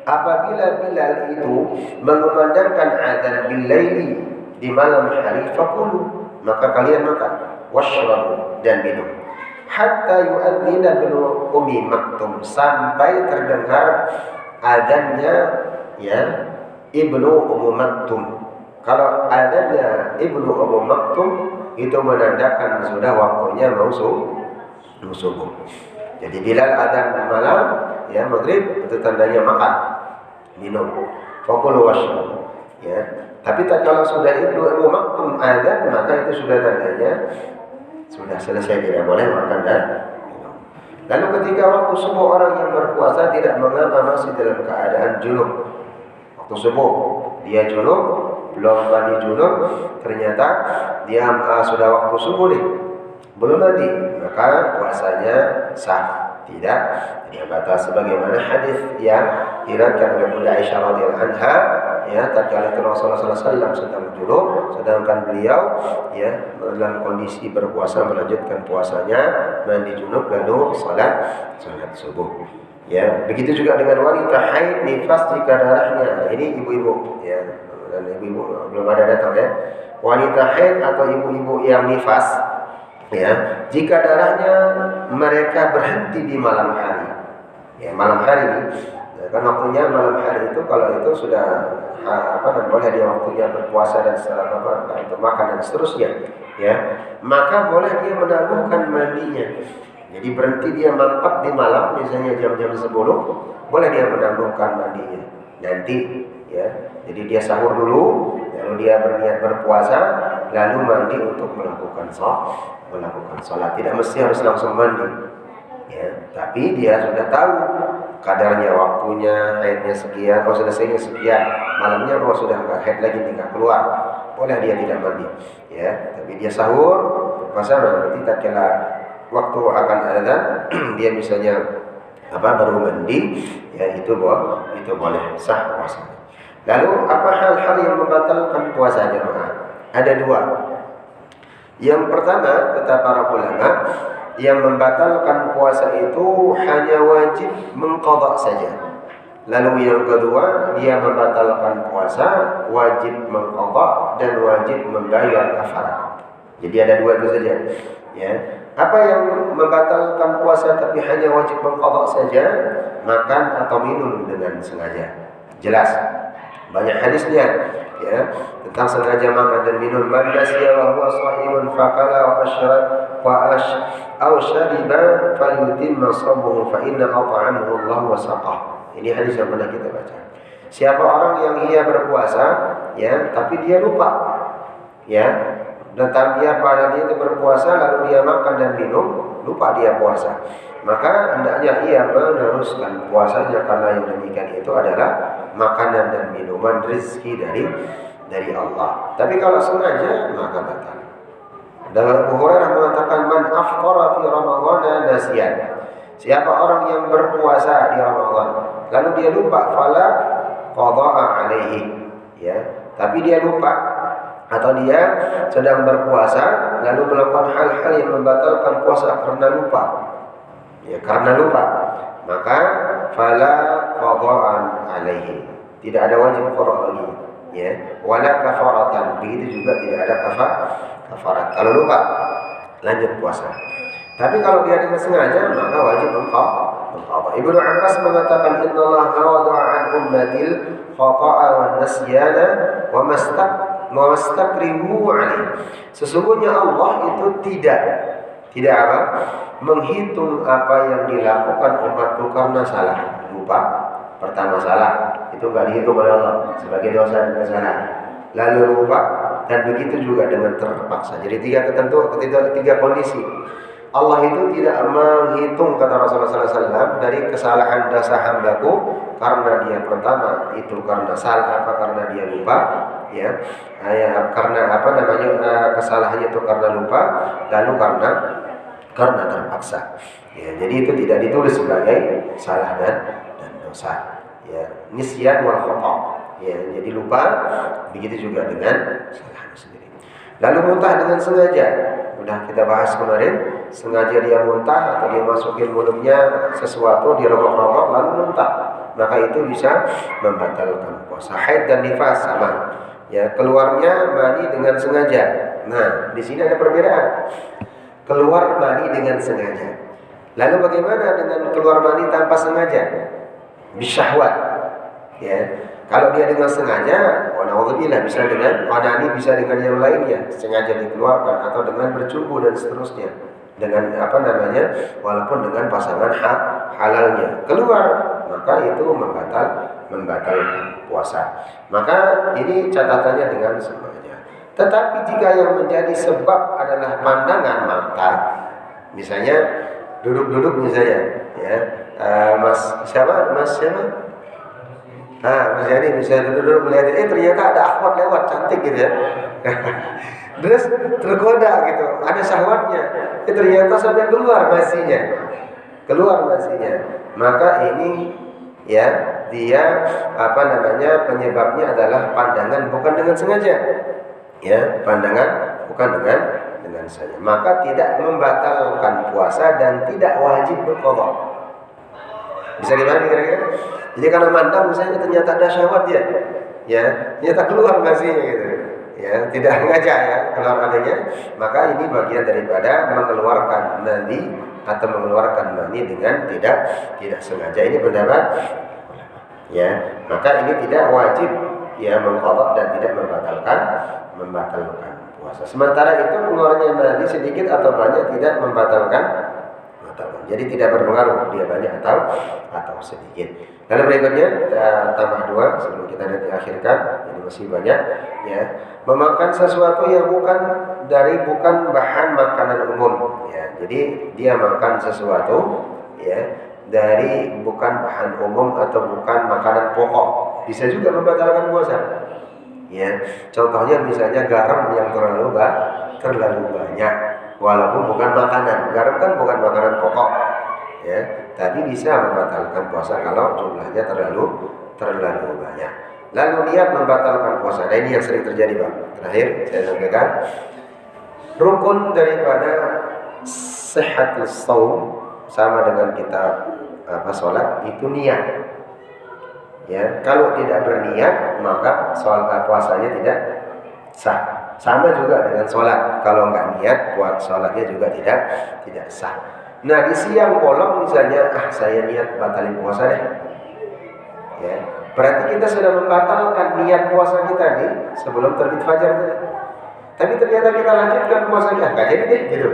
Apabila Bilal itu mengumandangkan azan bilaili di malam hari, faqulu, maka kalian makan, washrabu, dan minum, hatta yu'adzina bin Ummi Maktum, sampai terdengar azannya ya Ibnu Ummu Maktum. Kalau azannya Ibnu Ummu Maktum itu menandakan sudah waktunya mau subuh. Jadi Bilal azan malam ya maghrib itu tandanya makan, minum, faqulu washrabu ya. Tapi kalau sudah Ibnu Ummu Maktum azan, maka itu sudah tandanya sudah selesai, tidak boleh makan dan minum. Lalu ketika waktu subuh orang yang berpuasa tidak mengapa masih dalam keadaan junub. Waktu subuh dia junub, belum mandi junub, ternyata dia sudah waktu subuh nih, belum mandi, maka puasanya sah. Tidak batas, sebagaimana hadis yang diriwayatkan oleh Bunda Aisyah radhiyallahu anha ya, tatkala Rasulullah sallallahu alaihi wasallam sedang junub, sedangkan beliau ya dalam kondisi berpuasa melanjutkan puasanya, mandi junub lalu salat subuh. Ya, begitu juga dengan wanita haid nifas jika darahnya, ini ibu-ibu ya, dan ibu-ibu belum ada datang ya. Wanita haid atau ibu-ibu yang nifas ya, jika darahnya mereka berhenti di malam hari. Ya, malam hari ini kan waktunya malam hari itu, kalau itu sudah boleh dia waktunya berpuasa dan setelah untuk makan dan seterusnya ya, maka boleh dia menangguhkan mandinya. Jadi berhenti dia mantap di malam, misalnya jam-jam 10, boleh dia menangguhkan mandinya nanti ya. Jadi dia sahur dulu, lalu dia berniat berpuasa, lalu mandi untuk melakukan sholat. Tidak mesti harus langsung mandi ya, tapi dia sudah tahu kadarnya, waktunya haidnya sekian, selesainya sekian, malamnya sudah nggak haid lagi, nggak keluar, boleh dia tidak mandi ya. Tapi dia sahur berpuasa, nanti tatkala waktu akan azan dia misalnya baru mandi ya, itu boleh sah puasanya. Lalu apa hal-hal yang membatalkan puasa jemaah? Ada dua. Yang pertama, kata para ulama, yang membatalkan puasa itu hanya wajib mengqadha saja. Lalu yang kedua, dia membatalkan puasa wajib mengqadha dan wajib membayar kafarat. Jadi ada dua itu saja ya. Apa yang membatalkan puasa tapi hanya wajib mengqadha saja? Makan atau minum dengan sengaja. Jelas banyak hadisnya ya tentang sengaja makan dan minum. Man nasiya wa huwa sha'imun faqala wa ashrab aw shariba falyutimma sawmahu fa inna at'amahu Allah wa saqah. Ini hadis yang pernah kita baca. Siapa orang yang ia berpuasa ya, tapi dia lupa ya, dan dia pada dia itu berpuasa lalu dia makan dan minum, lupa dia puasa, maka hendaknya ia meneruskan puasanya, karena yang demikian itu adalah makanan dan minuman rezeki dari Allah. Tapi kalau sengaja maka batal. Dan Abu Hurairah mengatakan, man aftara fi ramadhana nasiyan. Siapa orang yang berpuasa di Ramadan lalu dia lupa, fala qada'a alaihi ya, tapi dia lupa atau dia sedang berpuasa lalu melakukan hal-hal yang membatalkan puasa karena lupa ya, maka fala qada'an alaihi, tidak ada wajib qada lagi ya, wala kafaratan, begitu juga tidak ada kafarat kalau lupa lanjut puasa. Tapi kalau dia dengan sengaja maka wajib mengqadha. Ibnu Abbas mengatakan, innallaha wada'a an ummatil khata'a wan nasyana wa mastakrihu alaihi. Sesungguhnya Allah itu tidak menghitung apa yang dilakukan umatku karena salah. Lupa, pertama salah, itu enggak dihitung oleh Allah sebagai dosa dan kesalahan. Lalu lupa, dan begitu juga dengan terpaksa. Jadi tiga kondisi. Allah itu tidak menghitung, kata Rasulullah SAW, dari kesalahan dosa hambaku karena dia pertama itu karena salah karena dia lupa, ya, karena kesalahannya itu karena lupa, lalu karena terpaksa. Ya, jadi itu tidak ditulis sebagai salah dan dosa. Ya, nisyan wal khata. Ya, jadi lupa, begitu juga dengan salah sendiri. Lalu muntah dengan sengaja. Sudah kita bahas kemarin, sengaja dia muntah atau dia masukin mulutnya sesuatu, dirokok-rokok lalu muntah, maka itu bisa membatalkan puasa. Haid dan nifas sama. Ya, keluarnya mani dengan sengaja. Nah, di sini ada perbedaan. Keluar mani dengan sengaja. Lalu bagaimana dengan keluar mani tanpa sengaja? Bisyahwat. Ya. Kalau dia dengan sengaja, walauzubillah, bisa dengan onani, bisa dengan yang lainnya, sengaja dikeluarkan atau dengan bercumbu dan seterusnya. Dengan walaupun dengan pasangan halalnya keluar, maka itu membatalkan puasa. Maka ini catatannya dengan sengaja. Tetapi jika yang menjadi sebab adalah pandangan mata, misalnya duduk-duduk misalnya, ya, Mas siapa? Mas Yani bisa duduk melihat, ternyata ada akhwat lewat cantik gitu ya. Terus tergoda gitu, ada syahwatnya. Ternyata sampai keluar masinya. Maka ini ya dia penyebabnya adalah pandangan bukan dengan sengaja. Ya, pandangan bukan dengan sengaja. Maka tidak membatalkan puasa dan tidak wajib berqadha. Bisa dipahami kira-kira? Jadi kalau mandang misalnya ternyata ada syahwat dia, ya, ternyata keluar nasinya gitu, ya, tidak sengaja ya keluar adanya, maka ini bagian daripada mengeluarkan nadi atau mengeluarkan mani dengan tidak sengaja. Ini pendapat, ya, maka ini tidak wajib ya mengqadha dan tidak membatalkan puasa. Sementara itu keluarnya nadi sedikit atau banyak tidak membatalkan. Jadi tidak berpengaruh dia banyak atau sedikit. Lalu berikutnya kita tambah 2 sebelum kita nanti akhirkan. Ini masih banyak, ya. Memakan sesuatu yang bukan bahan makanan umum, ya. Jadi dia makan sesuatu, ya, dari bukan bahan umum atau bukan makanan pokok, bisa juga membatalkan puasa. Ya, contohnya misalnya garam yang terlalu banyak. Walaupun bukan makanan, garam kan bukan makanan pokok, ya, tapi bisa membatalkan puasa kalau jumlahnya terlalu banyak. Lalu niat membatalkan puasa. Nah, ini yang sering terjadi, Pak. Terakhir saya sampaikan, rukun daripada sihhatus shaum sama dengan kita sholat itu niat. Ya, kalau tidak berniat maka puasanya tidak sah. Sama juga dengan sholat, kalau nggak niat sholatnya juga tidak sah. Nah, di siang bolong misalnya, saya niat batalin puasa deh, ya, berarti kita sudah membatalkan niat puasa kita nih sebelum terbit fajar tadi. Tapi ternyata kita lanjutkan puasanya, nggak jadi deh gitu.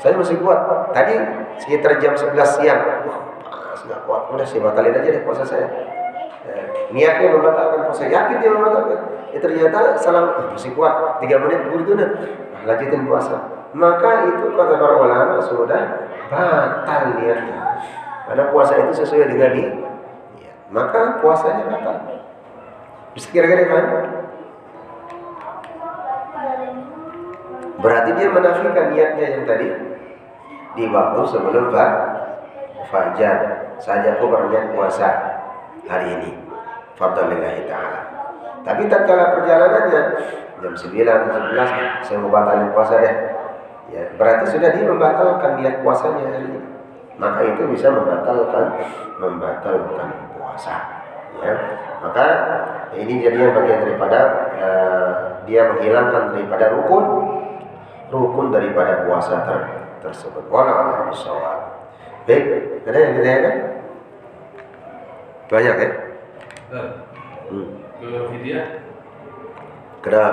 Saya masih kuat. Tadi sekitar jam 11 siang, panas nggak kuat, udah saya batalin aja deh puasa saya. Niatnya membatalkan puasa, yakin dia membatalkan. Ternyata masih kuat 3 menit begitu lanjutin puasa. Maka itu kata para ulama sudah batal niatnya. Karena puasa itu sesuai dengan niat, maka puasanya batal. Bisa kira-kira kan? Berarti dia menafikan niatnya yang tadi di waktu sebelum fajar. Saja aku berniat puasa hari ini, fadlillahi ta'ala. Tapi tatkala perjalanannya jam 9, 11, saya mau batalin puasa deh, ya, berarti sudah dia membatalkan niat puasanya hari ini. Maka itu bisa membatalkan puasa, ya. Maka ini jadinya bagian daripada dia menghilangkan daripada rukun daripada puasa tersebut. Wallahu a'lam bishawab. Baik, ada yang ditanyakan? Banyak ya? Kenapa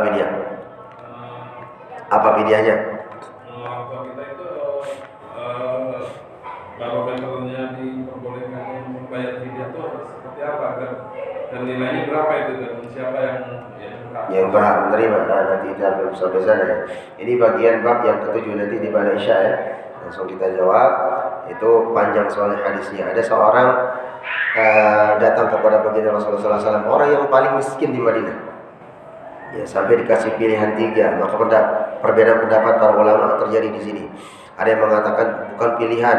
fidyah? Apa fidyahnya? Kalau kita itu kalau memangnya diperbolehkan membayar fidyah itu seperti apa, dan nilainya berapa itu, dan siapa yang yang berhak menerima. Nah, nanti kita belum sampai sana ya. Ini bagian bab yang ketujuh nanti di pada Isya ya. Langsung kita jawab. Itu panjang soalnya hadisnya. Ada seorang datang kepada baginda Rasulullah SAW, orang yang paling miskin di Madinah. Ya, sampai dikasih pilihan 3. Maka perbedaan pendapat para ulama terjadi di sini. Ada yang mengatakan bukan pilihan,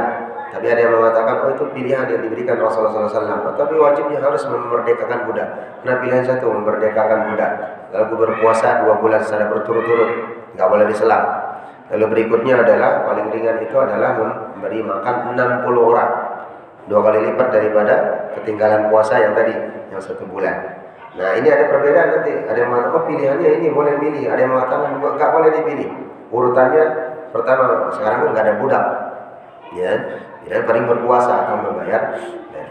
tapi ada yang mengatakan itu pilihan yang diberikan Rasulullah SAW. Tapi wajibnya harus memerdekakan budak. Nah, pilihan satu memerdekakan budak. Lalu berpuasa 2 bulan secara berturut-turut, nggak boleh diselang. Lalu berikutnya adalah paling ringan itu adalah memberi makan 60 orang, 2 kali lipat daripada ketinggalan puasa yang tadi, yang 1 bulan. Nah, ini ada perbedaan nanti. Ada yang mengatakan pilihannya ini boleh pilih, ada yang mengatakan nggak boleh dipilih. Urutannya pertama, sekarang nggak ada budak, ya, paling berpuasa atau membayar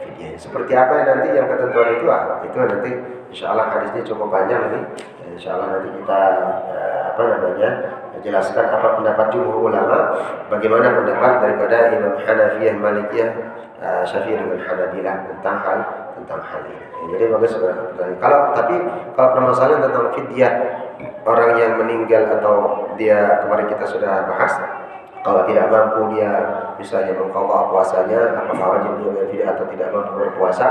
fidyah. Seperti apa nanti yang ketentuan itu? Itu nanti insya Allah hadisnya cukup panjang ini. Insya Allah nanti kita jelaskan apa pendapat jumhur ulama, bagaimana pendapat daripada Imam Hanafiyah, Malikiyah, Syafi'i dengan Hanabilah tentang hal ini. Jadi bagus sebenarnya. Kalau permasalahan tentang fidyah orang yang meninggal atau dia kemarin kita sudah bahas, kalau tidak mampu dia misalnya mengqadha puasanya, apakah wajib dia bayar fidyah atau tidak mampu berpuasa,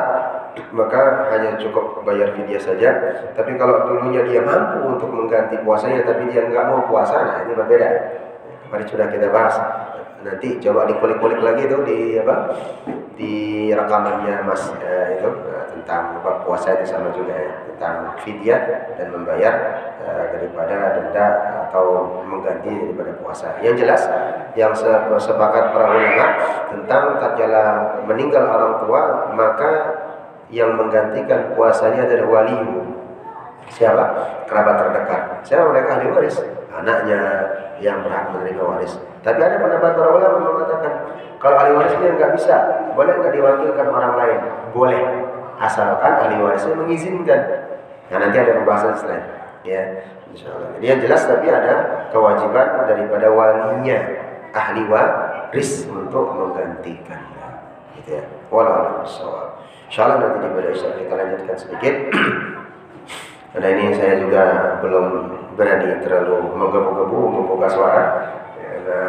maka hanya cukup bayar fidyah saja. Tapi kalau dulunya dia mampu untuk mengganti puasanya tapi dia nggak mau puasa, nah ini berbeda. Kemarin sudah kita bahas. Nanti coba dikulik-kulik lagi itu di rekamannya Mas itu tentang puasa itu sama juga ya, tentang fidyah dan membayar daripada denda atau mengganti daripada puasa. Yang jelas yang sepakat para ulama tentang tatkala meninggal orang tua, maka yang menggantikan puasanya adalah waliyu. Siapa? Kerabat terdekat. Siapa mereka? Ahli waris, anaknya yang berhak menerima waris. Tapi ada pendapat para ulama mengatakan kalau ahli warisnya nggak bisa, boleh nggak diwakilkan orang lain? Boleh, asalkan ahli warisnya mengizinkan. Nah, nanti ada pembahasan selain ya, insyaallah. Jadi yang jelas tapi ada kewajiban daripada walinya ahli waris untuk menggantikannya. Gitu ya. Wallahu a'lam. Insyaallah nanti di pada Isya kita lanjutkan sedikit. Karena ini saya juga belum berani terlalu menggebu-gebu membuka suara. Karena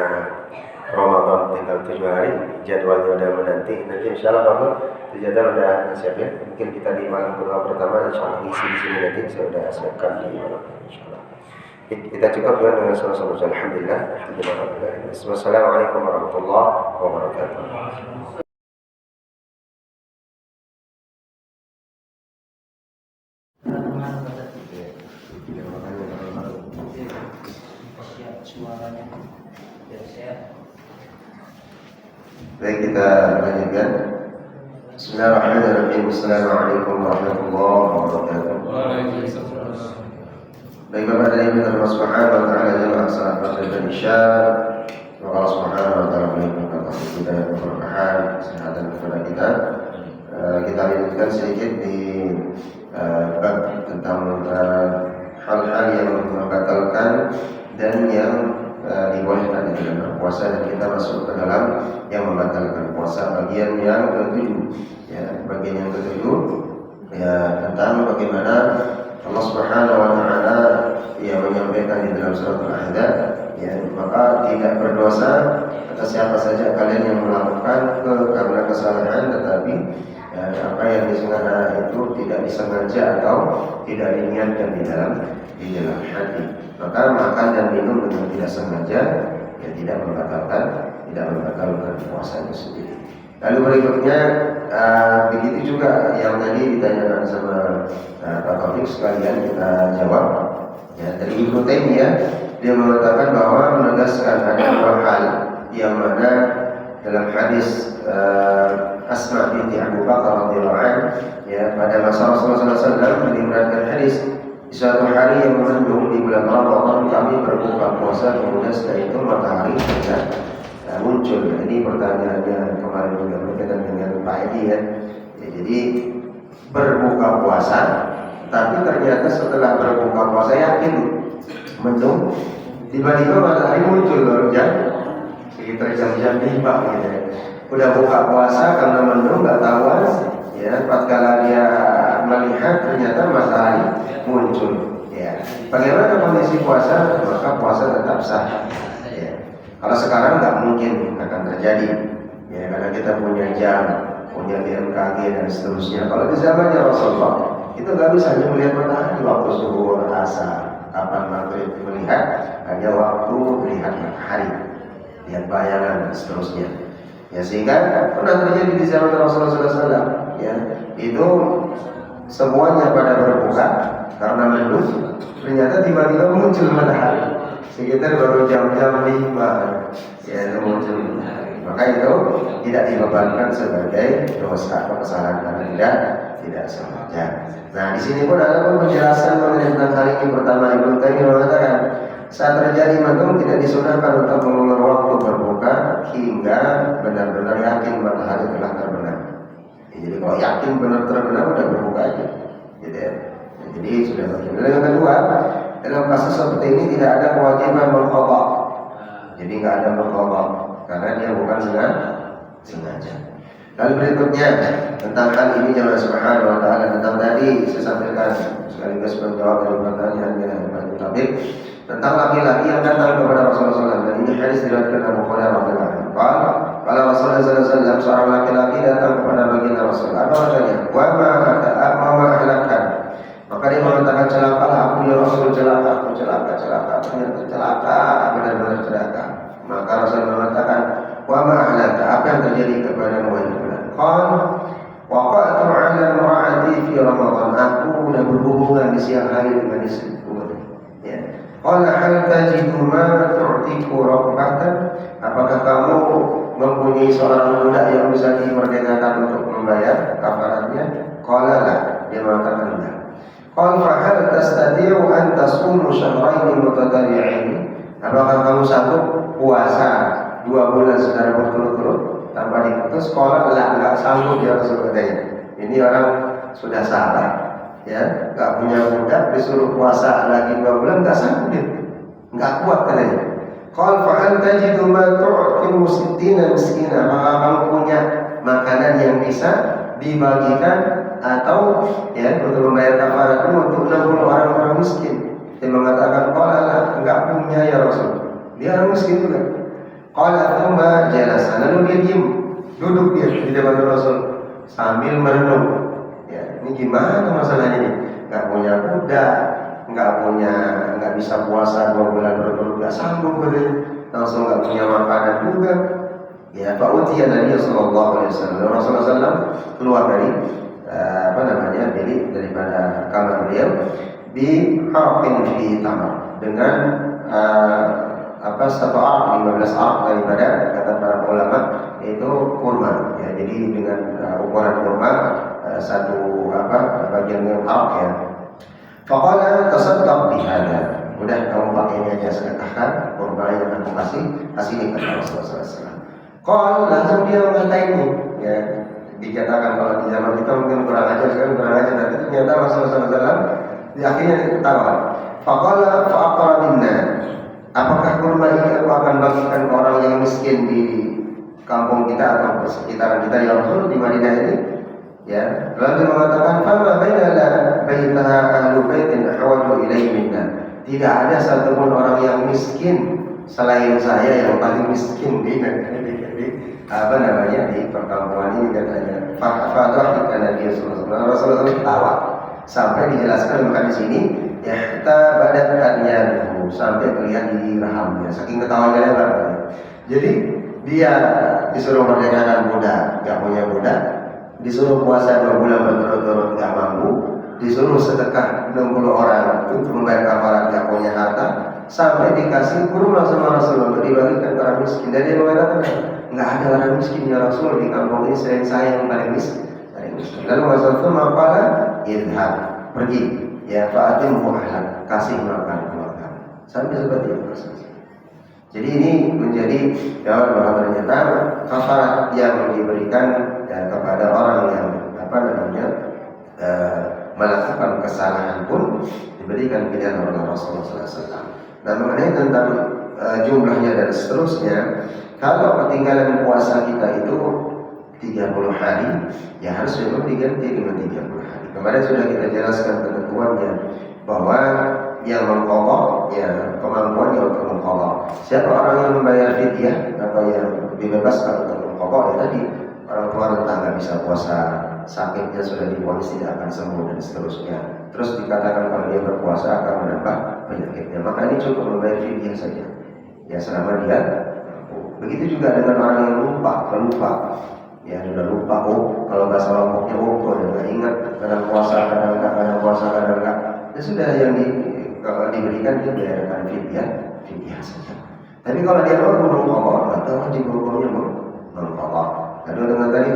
Ramadan tinggal 7 hari, jadwalnya udah menanti. Nanti insyaallah bagus, jadwal udah siap ya. Mungkin kita di malam kedua pertama insyaallah ngisi di sini nanti saya udah siapkan di malam insyaallah. Kita cukup dengan sama-sama. Alhamdulillah. Wassalamualaikum warahmatullahi wabarakatuh. Baik, kita lanjutkan. Bismillahirrahmanirrahim. Assalamualaikum warahmatullahi wabarakatuh. Baik, Bapak dan Ibu Allah Subhanahu wa taala jamaah salat maghrib dan isya. Semoga Allah Subhanahu wa taala memberikan taufik kita dan keberkahan, kesehatan kepada kita. Kita lanjutkan sedikit di bab tentang hal-hal yang membatalkan dan yang dibolehkan di dalam puasa, dan kita masuk ke dalam yang membatalkan puasa bagian yang ke-7 ya. Bagian yang ke-7 ya, tentang bagaimana Allah Subhanahu wa taala yang menyampaikan di dalam surat Al-Ahzab ya, maka tidak berdosa atas siapa saja kalian yang melakukan karena kesalahan, tetapi ya, apa yang disengaja itu tidak disengaja atau tidak diniatkan di dalam hati. Maka makan dan minum dengan tidak sengaja ya tidak membatalkan puasa itu sendiri. Lalu berikutnya begitu juga yang tadi ditanyakan sama Pak Taufik, sekalian kita jawab ya. Dari Ibnu Taimiyah dia mengatakan bahwa menegaskan ada dua hal yang mana dalam hadis Asma binti Abu Bakar radhiyallahu anha ya, pada masa Rasulullah SAW meriwayatkan hadis, di suatu hari yang mendung di bulan Ramadan kami berbuka puasa, kemudian setelah itu matahari sudah muncul. Ini pertanyaannya kemarin juga berkaitan dengan Pak Edi ya. Jadi berbuka puasa, tapi ternyata setelah berbuka puasa yakin mendung, tiba-tiba matahari muncul baru sekitar jam-jam 5 gitu ya. Udah buka puasa karena mendung nggak tahu ya, tatkala dia melihat ternyata matahari muncul ya. Bagaimana kondisi puasa? Maka puasa tetap sah. Ya. Kalau sekarang nggak mungkin akan terjadi, ya karena kita punya jam, punya BMKG dan seterusnya. Kalau di zamannya Rasulullah itu nggak bisa hanya melihat matahari waktu zuhur, asar, kapan maghrib melihat, hanya waktu melihat matahari, lihat bayangan dan seterusnya. Ya sehingga pernah terjadi di zaman Rasulullah SAW. Ya itu semuanya pada berbuka karena mendung, ternyata tiba-tiba muncul matahari sekitar baru jam-jam 5 ya itu muncul matahari. Maka itu tidak dibebankan sebagai dosa atau kesalahan karena tidak sengaja. Nah di sini pun ada penjelasan mengenai tentang hal ini. Pertama Ibnu Taimiyah mengatakan saat terjadi mendung tidak disunahkan untuk mengulur waktu berbuka hingga benar-benar yakin matahari telah terbenam. Jadi kalau yakin benar terbenam udah berbuka aja, gitu ya. Jadi sudah bagian. Dan yang kedua, dalam kasus seperti ini tidak ada kewajiban berqadha. Jadi nggak ada berqadha karena dia bukan sengaja. Lalu berikutnya tentang hal ini jemaah subhanahu wa taala, tentang tadi saya sampaikan sekaligus menjawab dari pertanyaannya Pak Tabib tentang laki-laki yang datang kepada Rasulullah SAW. Dan ini hadis diriwayatkan Abu Hurairah radhiyallahu anhu. Kalau Rasulullah SAW seorang laki-laki datang kepada baginda Rasul, apa katanya? Wa ma ahlakkan. Maka dia mengatakan celakalah aku ya Rasul, celaka, ternyata celaka, benar-benar celaka. Maka Rasul mengatakan wa ma ahlakka, apa yang terjadi kepada wahai fulan? Qala waqa'tu 'ala imra'ati fi Ramadan, aku sudah berhubungan di siang hari dengan istriku. Ya. Qala hal tajidu ma tu'tiku rabbatan, apakah kamu mempunyai seorang budak yang bisa dimerdekakan untuk membayar kafaratnya? Qala la, dia mengatakan tidak. Qala fa hal tastati'u an tasumu syahrayn mutatabi'ain, apakah kamu sanggup puasa 2 bulan secara berturut-turut tanpa diputus? Qala la, enggak sanggup ya Rasul katanya. Ini orang sudah sabar, ya, enggak punya budak disuruh puasa lagi 2 bulan enggak sanggup dia. Enggak kuat katanya. Qala fa hal tajidu ma tu'timu 60 miskina, apakah kamu punya makanan yang bisa dibagikan atau ya untuk membayar kafarat untuk 60 orang miskin? Dia mengatakan qala la, enggak punya ya Rasul. Dia orang miskin juga. Qala thumma jalasa, lalu dia diam, duduk dia di depan Rasul sambil merenung. Ya, ini gimana masalahnya ini? Enggak punya budak, enggak bisa puasa 2 bulan berturut-turut, enggak sanggup betul. Langsung enggak punya makanan juga. Ya, fa'utiya Nabi sallallahu alaihi wasallam. Rasulullah SAW keluar dari bilik daripada kamar beliau bi harfin fi tamar, dengan satu arak, 15 arak daripada kata para ulama yaitu kurma, ya. Jadi dengan ukuran kurma satu bagian dengan arak, ya. Faqala tasaddaq bi hada, udah kamu pakai ini aja, sedekahkan kurma yang aku kasih ini kepada Rasulullah SAW. Qala, langsung dia mengatai ini, ya. Dikatakan kalau di zaman kita mungkin kurang ajar, sekarang kurang ajar, tapi ternyata Rasulullah SAW di akhirnya ketawa. Faqala fa'aqra minna, apakah kurma ini aku akan bagikan ke orang yang miskin di kampung kita atau sekitaran kita ya Rasul, di Madinah ini, ya. Lalu mengatakan fama bainana baitaha ahlu baitin ahwaju ilaihi minna, tidak ada satupun orang yang miskin selain saya yang paling miskin di di perkampungan ini, katanya. Fatwa karena dia Rasulullah ketawa sampai dijelaskan maka di sini ya kita badatkannya dulu sampai terlihat di rahamnya, saking ketawanya lebar. Jadi dia disuruh merdekakan budak, nggak punya budak, disuruh puasa 2 bulan berturut-turut nggak mampu, disuruh sedekah 60 orang untuk membayar kafarat nggak punya harta, sampai dikasih kurma sama Rasulullah untuk dibagikan para miskin. Dan dia mengatakan nggak ada orang miskin ya Rasul di kampung ini selain saya yang paling miskin. Lalu Rasulullah mengatakan idhab, pergi, ya fa'atimhu ahlak, kasih makan keluarga. Sampai seperti itu Rasulullah. Jadi ini menjadi jawab bahwa ternyata kafarat yang diberikan ya, kepada orang yang melakukan kesalahan pun diberikan pilihan oleh Rasulullah SAW. Nah, mengenai tentang jumlahnya dan seterusnya, kalau ketinggalan puasa kita itu 30 hari, ya harus memang diganti dengan 30 hari. Kemarin sudah kita jelaskan ketentuannya bahwa yang mengqadha ya kemampuannya untuk mengqadha. Siapa orang yang membayar fidyah atau yang dibebaskan untuk mengqadha ya tadi orang tua renta nggak bisa puasa, sakitnya sudah divonis tidak akan sembuh dan seterusnya. Terus dikatakan kalau dia berpuasa akan menambah penyakitnya, maka ini cukup membayar fidyah saja. Ya selama dia begitu juga dengan orang yang pelupa. Ya sudah lupa, kalau bahasa Lomboknya dia nggak ingat, kadang puasa, kadang enggak. Ya sudah yang kalau diberikan dia bayarkan fidyah saja. Tapi kalau dia mau mengqadha, maka wajib hukumnya mengqadha. Lalu dengan tadi,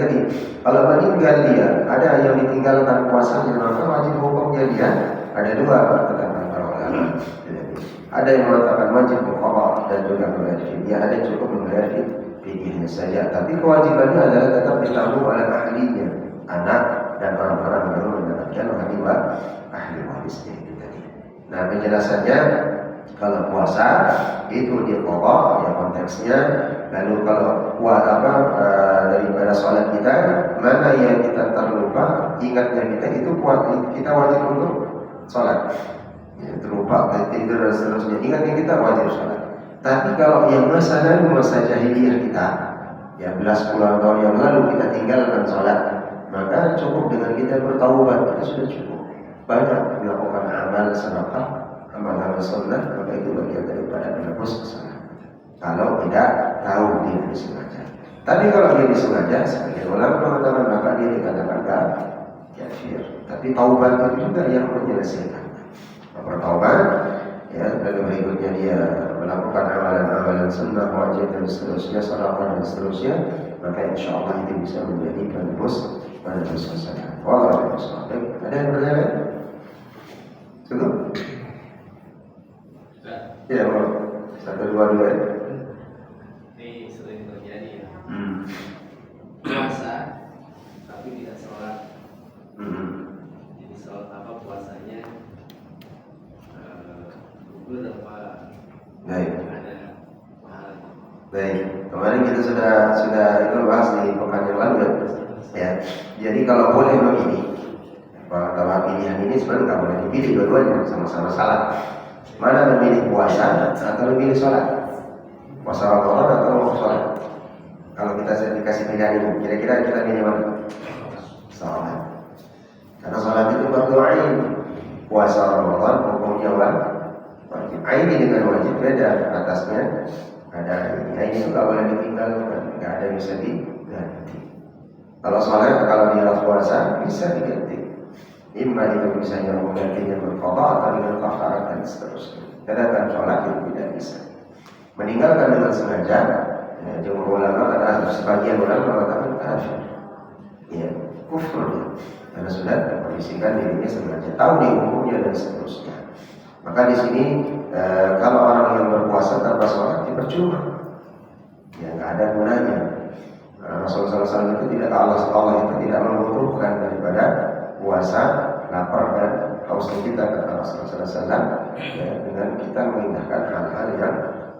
kalau meninggal dia ada yang ditinggalkan puasanya, maka wajib hukumnya dia ada dua kata para ulama. Ada yang mengatakan wajib mengqadha dan juga membayar fidyah, ada yang cukup membayar fidyahnya saja. Tapi kewajibannya adalah tetap ditanggung oleh ahlinya, anak dan orang-orang yang mendapatkan ahli warisnya itu tadi. Nah penjelasannya kalau puasa itu diqadha ya konteksnya. Lalu kalau daripada sholat kita mana yang kita terlupa ingatnya kita wajib untuk sholat. Ya, terlupa tidur dan seterusnya ingatnya kita wajib sholat. Tapi kalau yang masa jahiliyah kita ya belas puluhan tahun yang lalu kita tinggalkan sholat, maka cukup dengan kita bertaubat, itu sudah cukup. Banyak melakukan amal sedekah, amal sunnah, maka itu bagian daripada menebus kesalahan. Kalau tidak tahu dia disengaja. Tapi kalau dia disengaja, sebagian ulama mengatakan maka dia dikatakan kafir. Tapi taubat itu juga yang menyelesaikan. Bertaubat, ya, lalu berikutnya dia melakukan amalan-amalan sunnah, wajib dan seterusnya, sedekah dan seterusnya, maka insya Allah itu bisa menjadi penebus kesalahan. Wallahu a'lam. Ada yang bertanya? Cukup? Ya, mau 1, 2, 2 ya. Ini sering terjadi ya. Puasa tapi tidak sholat. Jadi sholat puasanya gugur apa? Baik. Ada pahala. Baik. Kemarin kita sudah itu bahas di pekan yang lalu ya. Jadi kalau boleh memilih, kalau pilihan ini sebenarnya nggak boleh dipilih, dua-duanya sama-sama salah. Mana memilih puasa atau memilih sholat? Puasa Ramadan atau sholat? Kalau kita dikasih pilihan ini, kira-kira kita pilih mana? Sholat. Karena sholat itu berdoain. Puasa Ramadan hukumnya wajib. Ini dengan wajib beda, atasnya ada ini itu nggak boleh ditinggalkan, nggak ada yang bisa diganti. Kalau sholat, kalau dia puasa bisa diganti. Imma itu bisa yang menggantinya berqadha atau dengan kafarat dan seterusnya. Sedangkan sholat itu tidak bisa. Meninggalkan dengan sengaja, ya, jumhur ulama atau sebagian ulama mengatakan kafir. Ya, kufur dia. Karena sudah mengkondisikan dirinya sengaja, tahu di hukumnya dan seterusnya. Maka di sini kalau orang yang berpuasa tanpa sholat itu percuma. Ya nggak ada gunanya. Rasulullah SAW itu tidak Allah itu tidak membutuhkan daripada puasa, lapar dan hausnya kita kata Rasulullah SAW ya, dengan kita mengindahkan hal-hal yang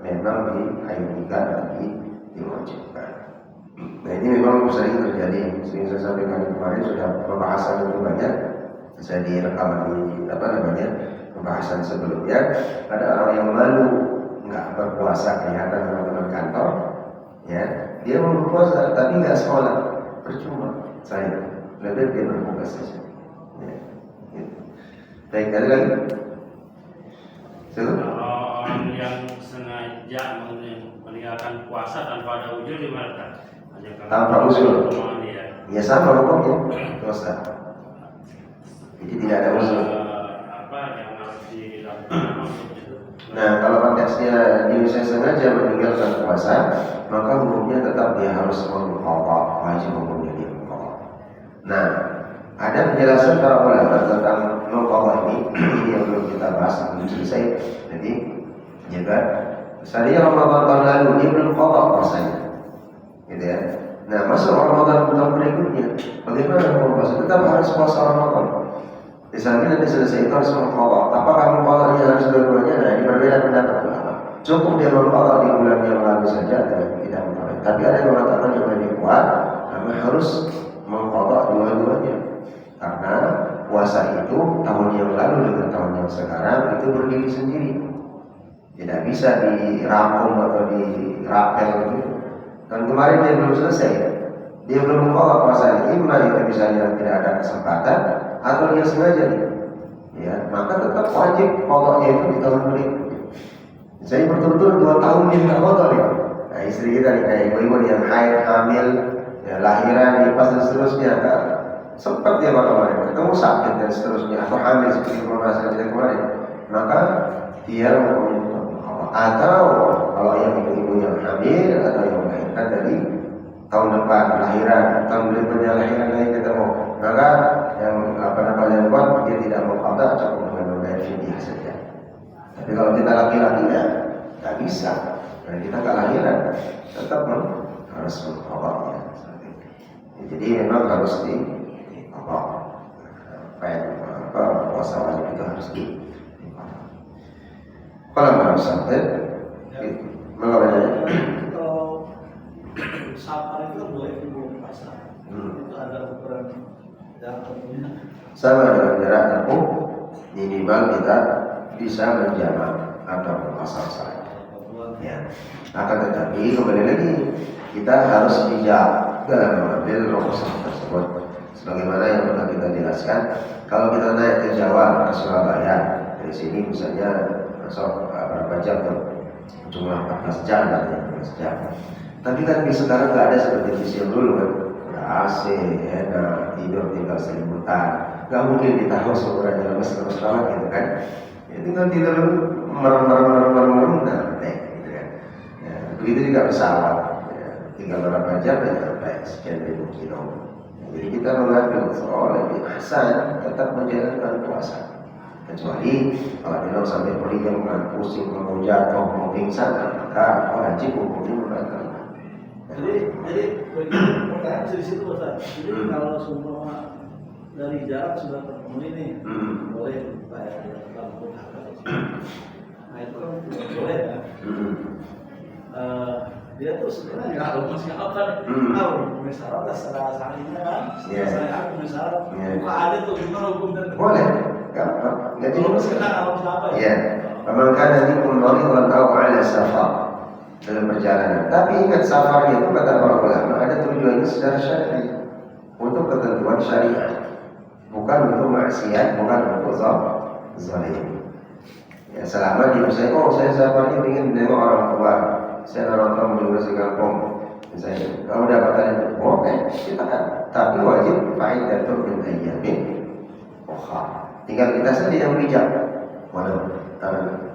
memang diharamkan dan diwajibkan. Nah ini memang sering terjadi. Sering saya sampaikan kemarin sudah pembahasan itu banyak. Saya direkam di pembahasan sebelumnya. Ada orang yang malu nggak berpuasa kelihatan teman-teman kantor, ya dia mau berpuasa tapi nggak sekolah, percuma. Saya lebih dia berbuka saja. Baik, ada lagi? Kalau orang yang sengaja meninggalkan puasa tanpa ada uzur gimana? Tanpa uzur? Ya sama hukumnya, dosa. Jadi tidak ada uzur. Apa yang harus dilakukan itu? Nah, kalau konteksnya dia sengaja meninggalkan puasa, maka hukumnya tetap dia harus mengqadha, wajib hukumnya dia mengqadha. Nah, ada penjelasan para ulama tentang mengqadha ini yang belum kita bahas, belum selesai. Jadi juga misalnya Ramadan tahun lalu dia belum qadha puasanya, gitu ya. Nah, masuk Ramadan tahun berikutnya, bagaimana hukum puasa? Tetap harus puasa Ramadan. Di samping nanti selesai itu harus mengqadha. Apakah mengqadhanya harus dua-duanya? Nah, ini berbeda pendapat ulama. Cukup dia mengqadha di bulan yang lalu saja dan tidak mengqadha. Tapi ada yang mengatakan yang lebih kuat, karena harus mengqadha dua-duanya. Karena puasa itu tahun yang lalu dengan tahun yang zaman sekarang itu berdiri sendiri, tidak bisa dirangkum atau dirapel gitu. Dan kemarin dia belum selesai, dia belum membawa kuasa imma itu misalnya tidak ada kesempatan atau dia sengaja, ya maka tetap wajib pokoknya itu di tahun berikutnya. Saya berturut-turut 2 tahun dia nggak kotor ya. Nah istri kita nih kayak ibu-ibu yang haid, hamil, ya, lahiran, nifas dan seterusnya, kan sempat dia kemarin ketemu sakit dan seterusnya atau hamil seperti informasi kita kemarin, maka dia atau kalau yang ibu-ibu yang hamil atau yang melahirkan dari tahun depan lahiran, tahun berikutnya lahiran lagi ketemu, maka yang yang buat dia tidak mau qada, cukup dengan membayar fidyah saja. Tapi kalau kita laki-laki ya nggak bisa, karena kita nggak lahiran, tetap harus mengqada. Jadi memang harus puasa wajib itu harus kalau mau sampai mengapa kalau safar itu boleh di pasar, itu ada ukuran jarak tempuhnya. Sama dengan jarak tempuh minimal kita bisa menjamak atau pasar saja. Ya. Akan tetapi kembali lagi kita harus bijak dalam mengambil rukhsah tersebut. Sebagaimana yang pernah kita jelaskan, kalau kita naik ke Jawa, ke Surabaya, dari sini misalnya masuk berapa jam tuh? Cuma 14 jam lah, 14 jam. Tapi kan sekarang nggak ada seperti di siang dulu kan, ada AC, enak, tidur tinggal selimutan. Nggak mungkin kita harus ukurannya lemes terus banget gitu kan? Ya tinggal tidur merem, gitu kan? Ya, begitu juga pesawat, ya, tinggal berapa jam ya sampai sekian ribu kilo. Jadi kita mengambil lebih ahsan tetap menjalankan puasa, kecuali kalau memang sampai perihal, pusing, mau jatuh, mau pingsan, maka wajib hukumnya membatalkan. Jadi pertanyaan dari situ Ustaz. Jadi kalau semua dari jarak sudah terpenuhi nih, boleh bayar dalam nah itu kan boleh kan? Dia tuh sebenarnya kalau masih apa tahu misalnya secara sahihnya kan saya aku misalnya buka ada tuh gimana hukum dan boleh gampang nggak kalau sekarang harus apa ya pemangkan nanti menolak tahu ala safar dalam perjalanan, tapi ingat safarnya itu kata para ulama ada tujuannya secara syar'i untuk ketentuan syariat, bukan untuk maksiat, bukan untuk zalim. Ya selama dia misalnya saya safarnya ingin menengok orang tua, saya nonton juga sekampung misalnya, kalau dapatan itu boleh kita kan, tapi wajib faidatul min ayyamin ukhra. Tinggal kita sendiri yang bijak. Walau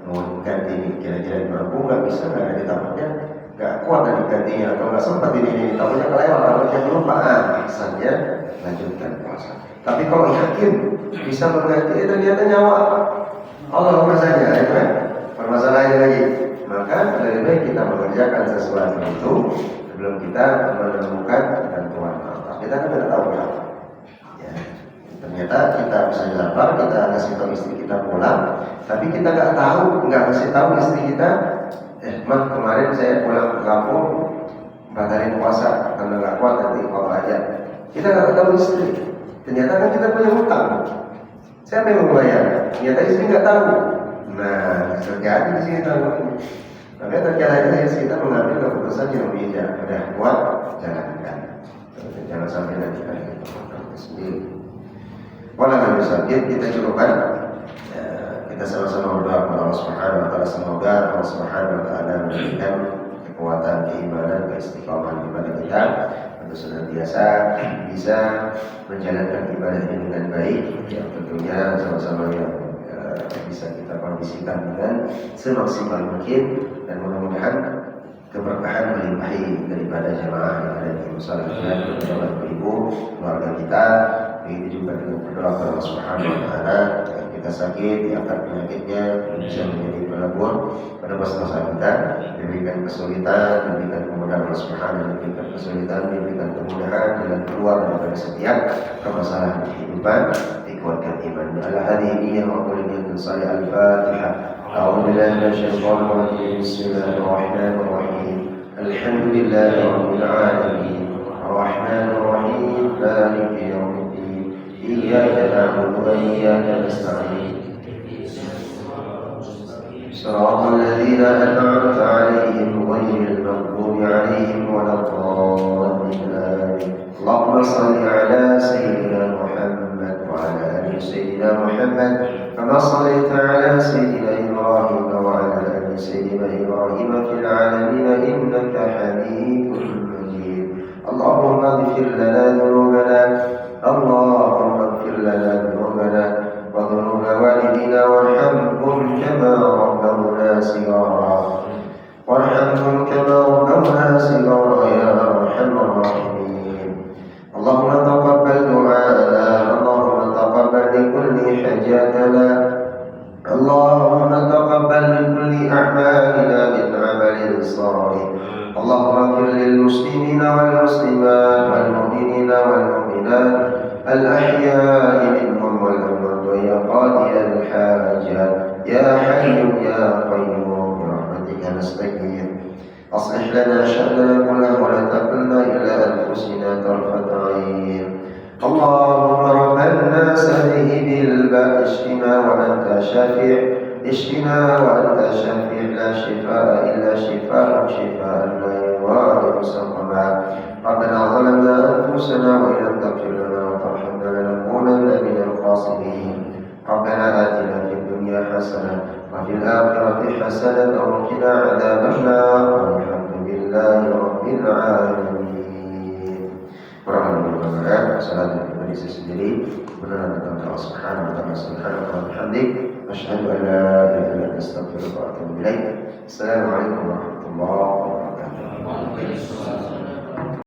mau ganti ini kira-kira mampu nggak bisa, nggak ada ditambahnya, nggak kuat dan digantinya atau nggak sempat ini tahunya kelewat atau yang lupa, saja lanjutkan puasa. Tapi kalau yakin bisa mengganti, ternyata nyawa Allah saja, ya kan? Permasalahannya lagi. Maka lebih baik kita mengerjakan sesuatu itu sebelum kita menemukan ketentuan Allah. Kita kan tidak tahu ya. Ternyata kita misalnya lapar, kita kasih tahu istri kita pulang, tapi kita nggak kasih tahu istri kita, kemarin saya pulang ke kampung, batalin puasa karena nggak kuat nanti bawa aja. Kita nggak tahu istri. Ternyata kan kita punya hutang. Siapa yang membayar? Ternyata istri nggak tahu. Nah, terjadi di sini tahu. Maka terkadang kita mengambil keputusan yang bijak, udah kuat, jalankan. Jangan sampai nanti kita sendiri. Walau bisa kita cukupkan. Kita sama-sama berdoa kepada Allah Subhanahu wa taala, semoga Allah Subhanahu wa taala memberikan kekuatan keimanan, keistiqomahan kepada kita untuk senantiasa bisa menjalankan ibadah ini dengan baik, yang tentunya sama-sama yang bisa kita kondisikan dengan semaksimal mungkin, dan mudah-mudahan keberkahan melimpahi daripada jemaah yang ada di musola kita, terutama ibu keluarga kita. Begitu juga dengan berdoa kepada Allah Subhanahu wa taala, kita sakit, diangkat penyakitnya, bisa menjadi pelebur pada masa-masa kita, diberikan kesulitan, diberikan kemudahan. Allah Subhanahu diberikan kesulitan, diberikan kemudahan dalam keluar daripada setiap permasalahan kehidupan, dikuatkan iman. Ala hadhihi wa quliyatun salih al-Fatihah. A'udzu billahi minasyaitonir rajim. Bismillahirrahmanirrahim. Alhamdulillahi rabbil alamin. Arrahmanir rahim. Maliki yaumiddin. Iyyaka na'budu wa iyyaka nasta'in. صراط الذين أنعمت عليهم غير المغضوب عليهم ولا الضالين آمين. اللهم صل على سيدنا محمد وعلى آل سيدنا محمد كما صليت على سيدنا إبراهيم وعلى آل سيدنا إبراهيم في العالمين إنك حميد مجيد. اللهم اغفر لنا ذنوبنا، اللهم اغفر لنا ذنوبنا وذنوب والدينا وارحمهم كما ربونا صغارا، وارحمهم كما ربونا صغارا يا أرحم الراحمين. اللهم تقبل دعاءنا، اللهم تقبل لكل حاجاتنا، اللهم تقبل من كل أعمالنا من عمل صالح. اللهم اغفر للمسلمين والمسلمات والمؤمنين والمؤمنات الأحياء منهم والأموات ويا قاضي الحاجات يا حي يا قيوم برحمتك نستغيث. أصلح لنا شأننا كله ولا تكلنا إلى أنفسنا طرفة عين. اللهم رب الناس به بالباء اشفنا وأنت شافع، اشفنا وأنت شافع، لا شفاء إلا شفاء، شفاء لا يغادر سقما. ربنا ظلمنا أنفسنا وإن لم تغفر لنا وترحمنا لنكونن من الخاسرين. ربنا آتنا في الدنيا حسنة وفي الآخرة حسنة وقنا عذاب النار والحمد لله رب العالمين. Salat dari saya sendiri benar tentang Allah Subhanahu wa taala. Subhanallah wa bihamdik, asyhadu an la ilaha illa anta, astaghfiruka wa atubu ilaik. Assalamualaikum warahmatullahi wabarakatuh.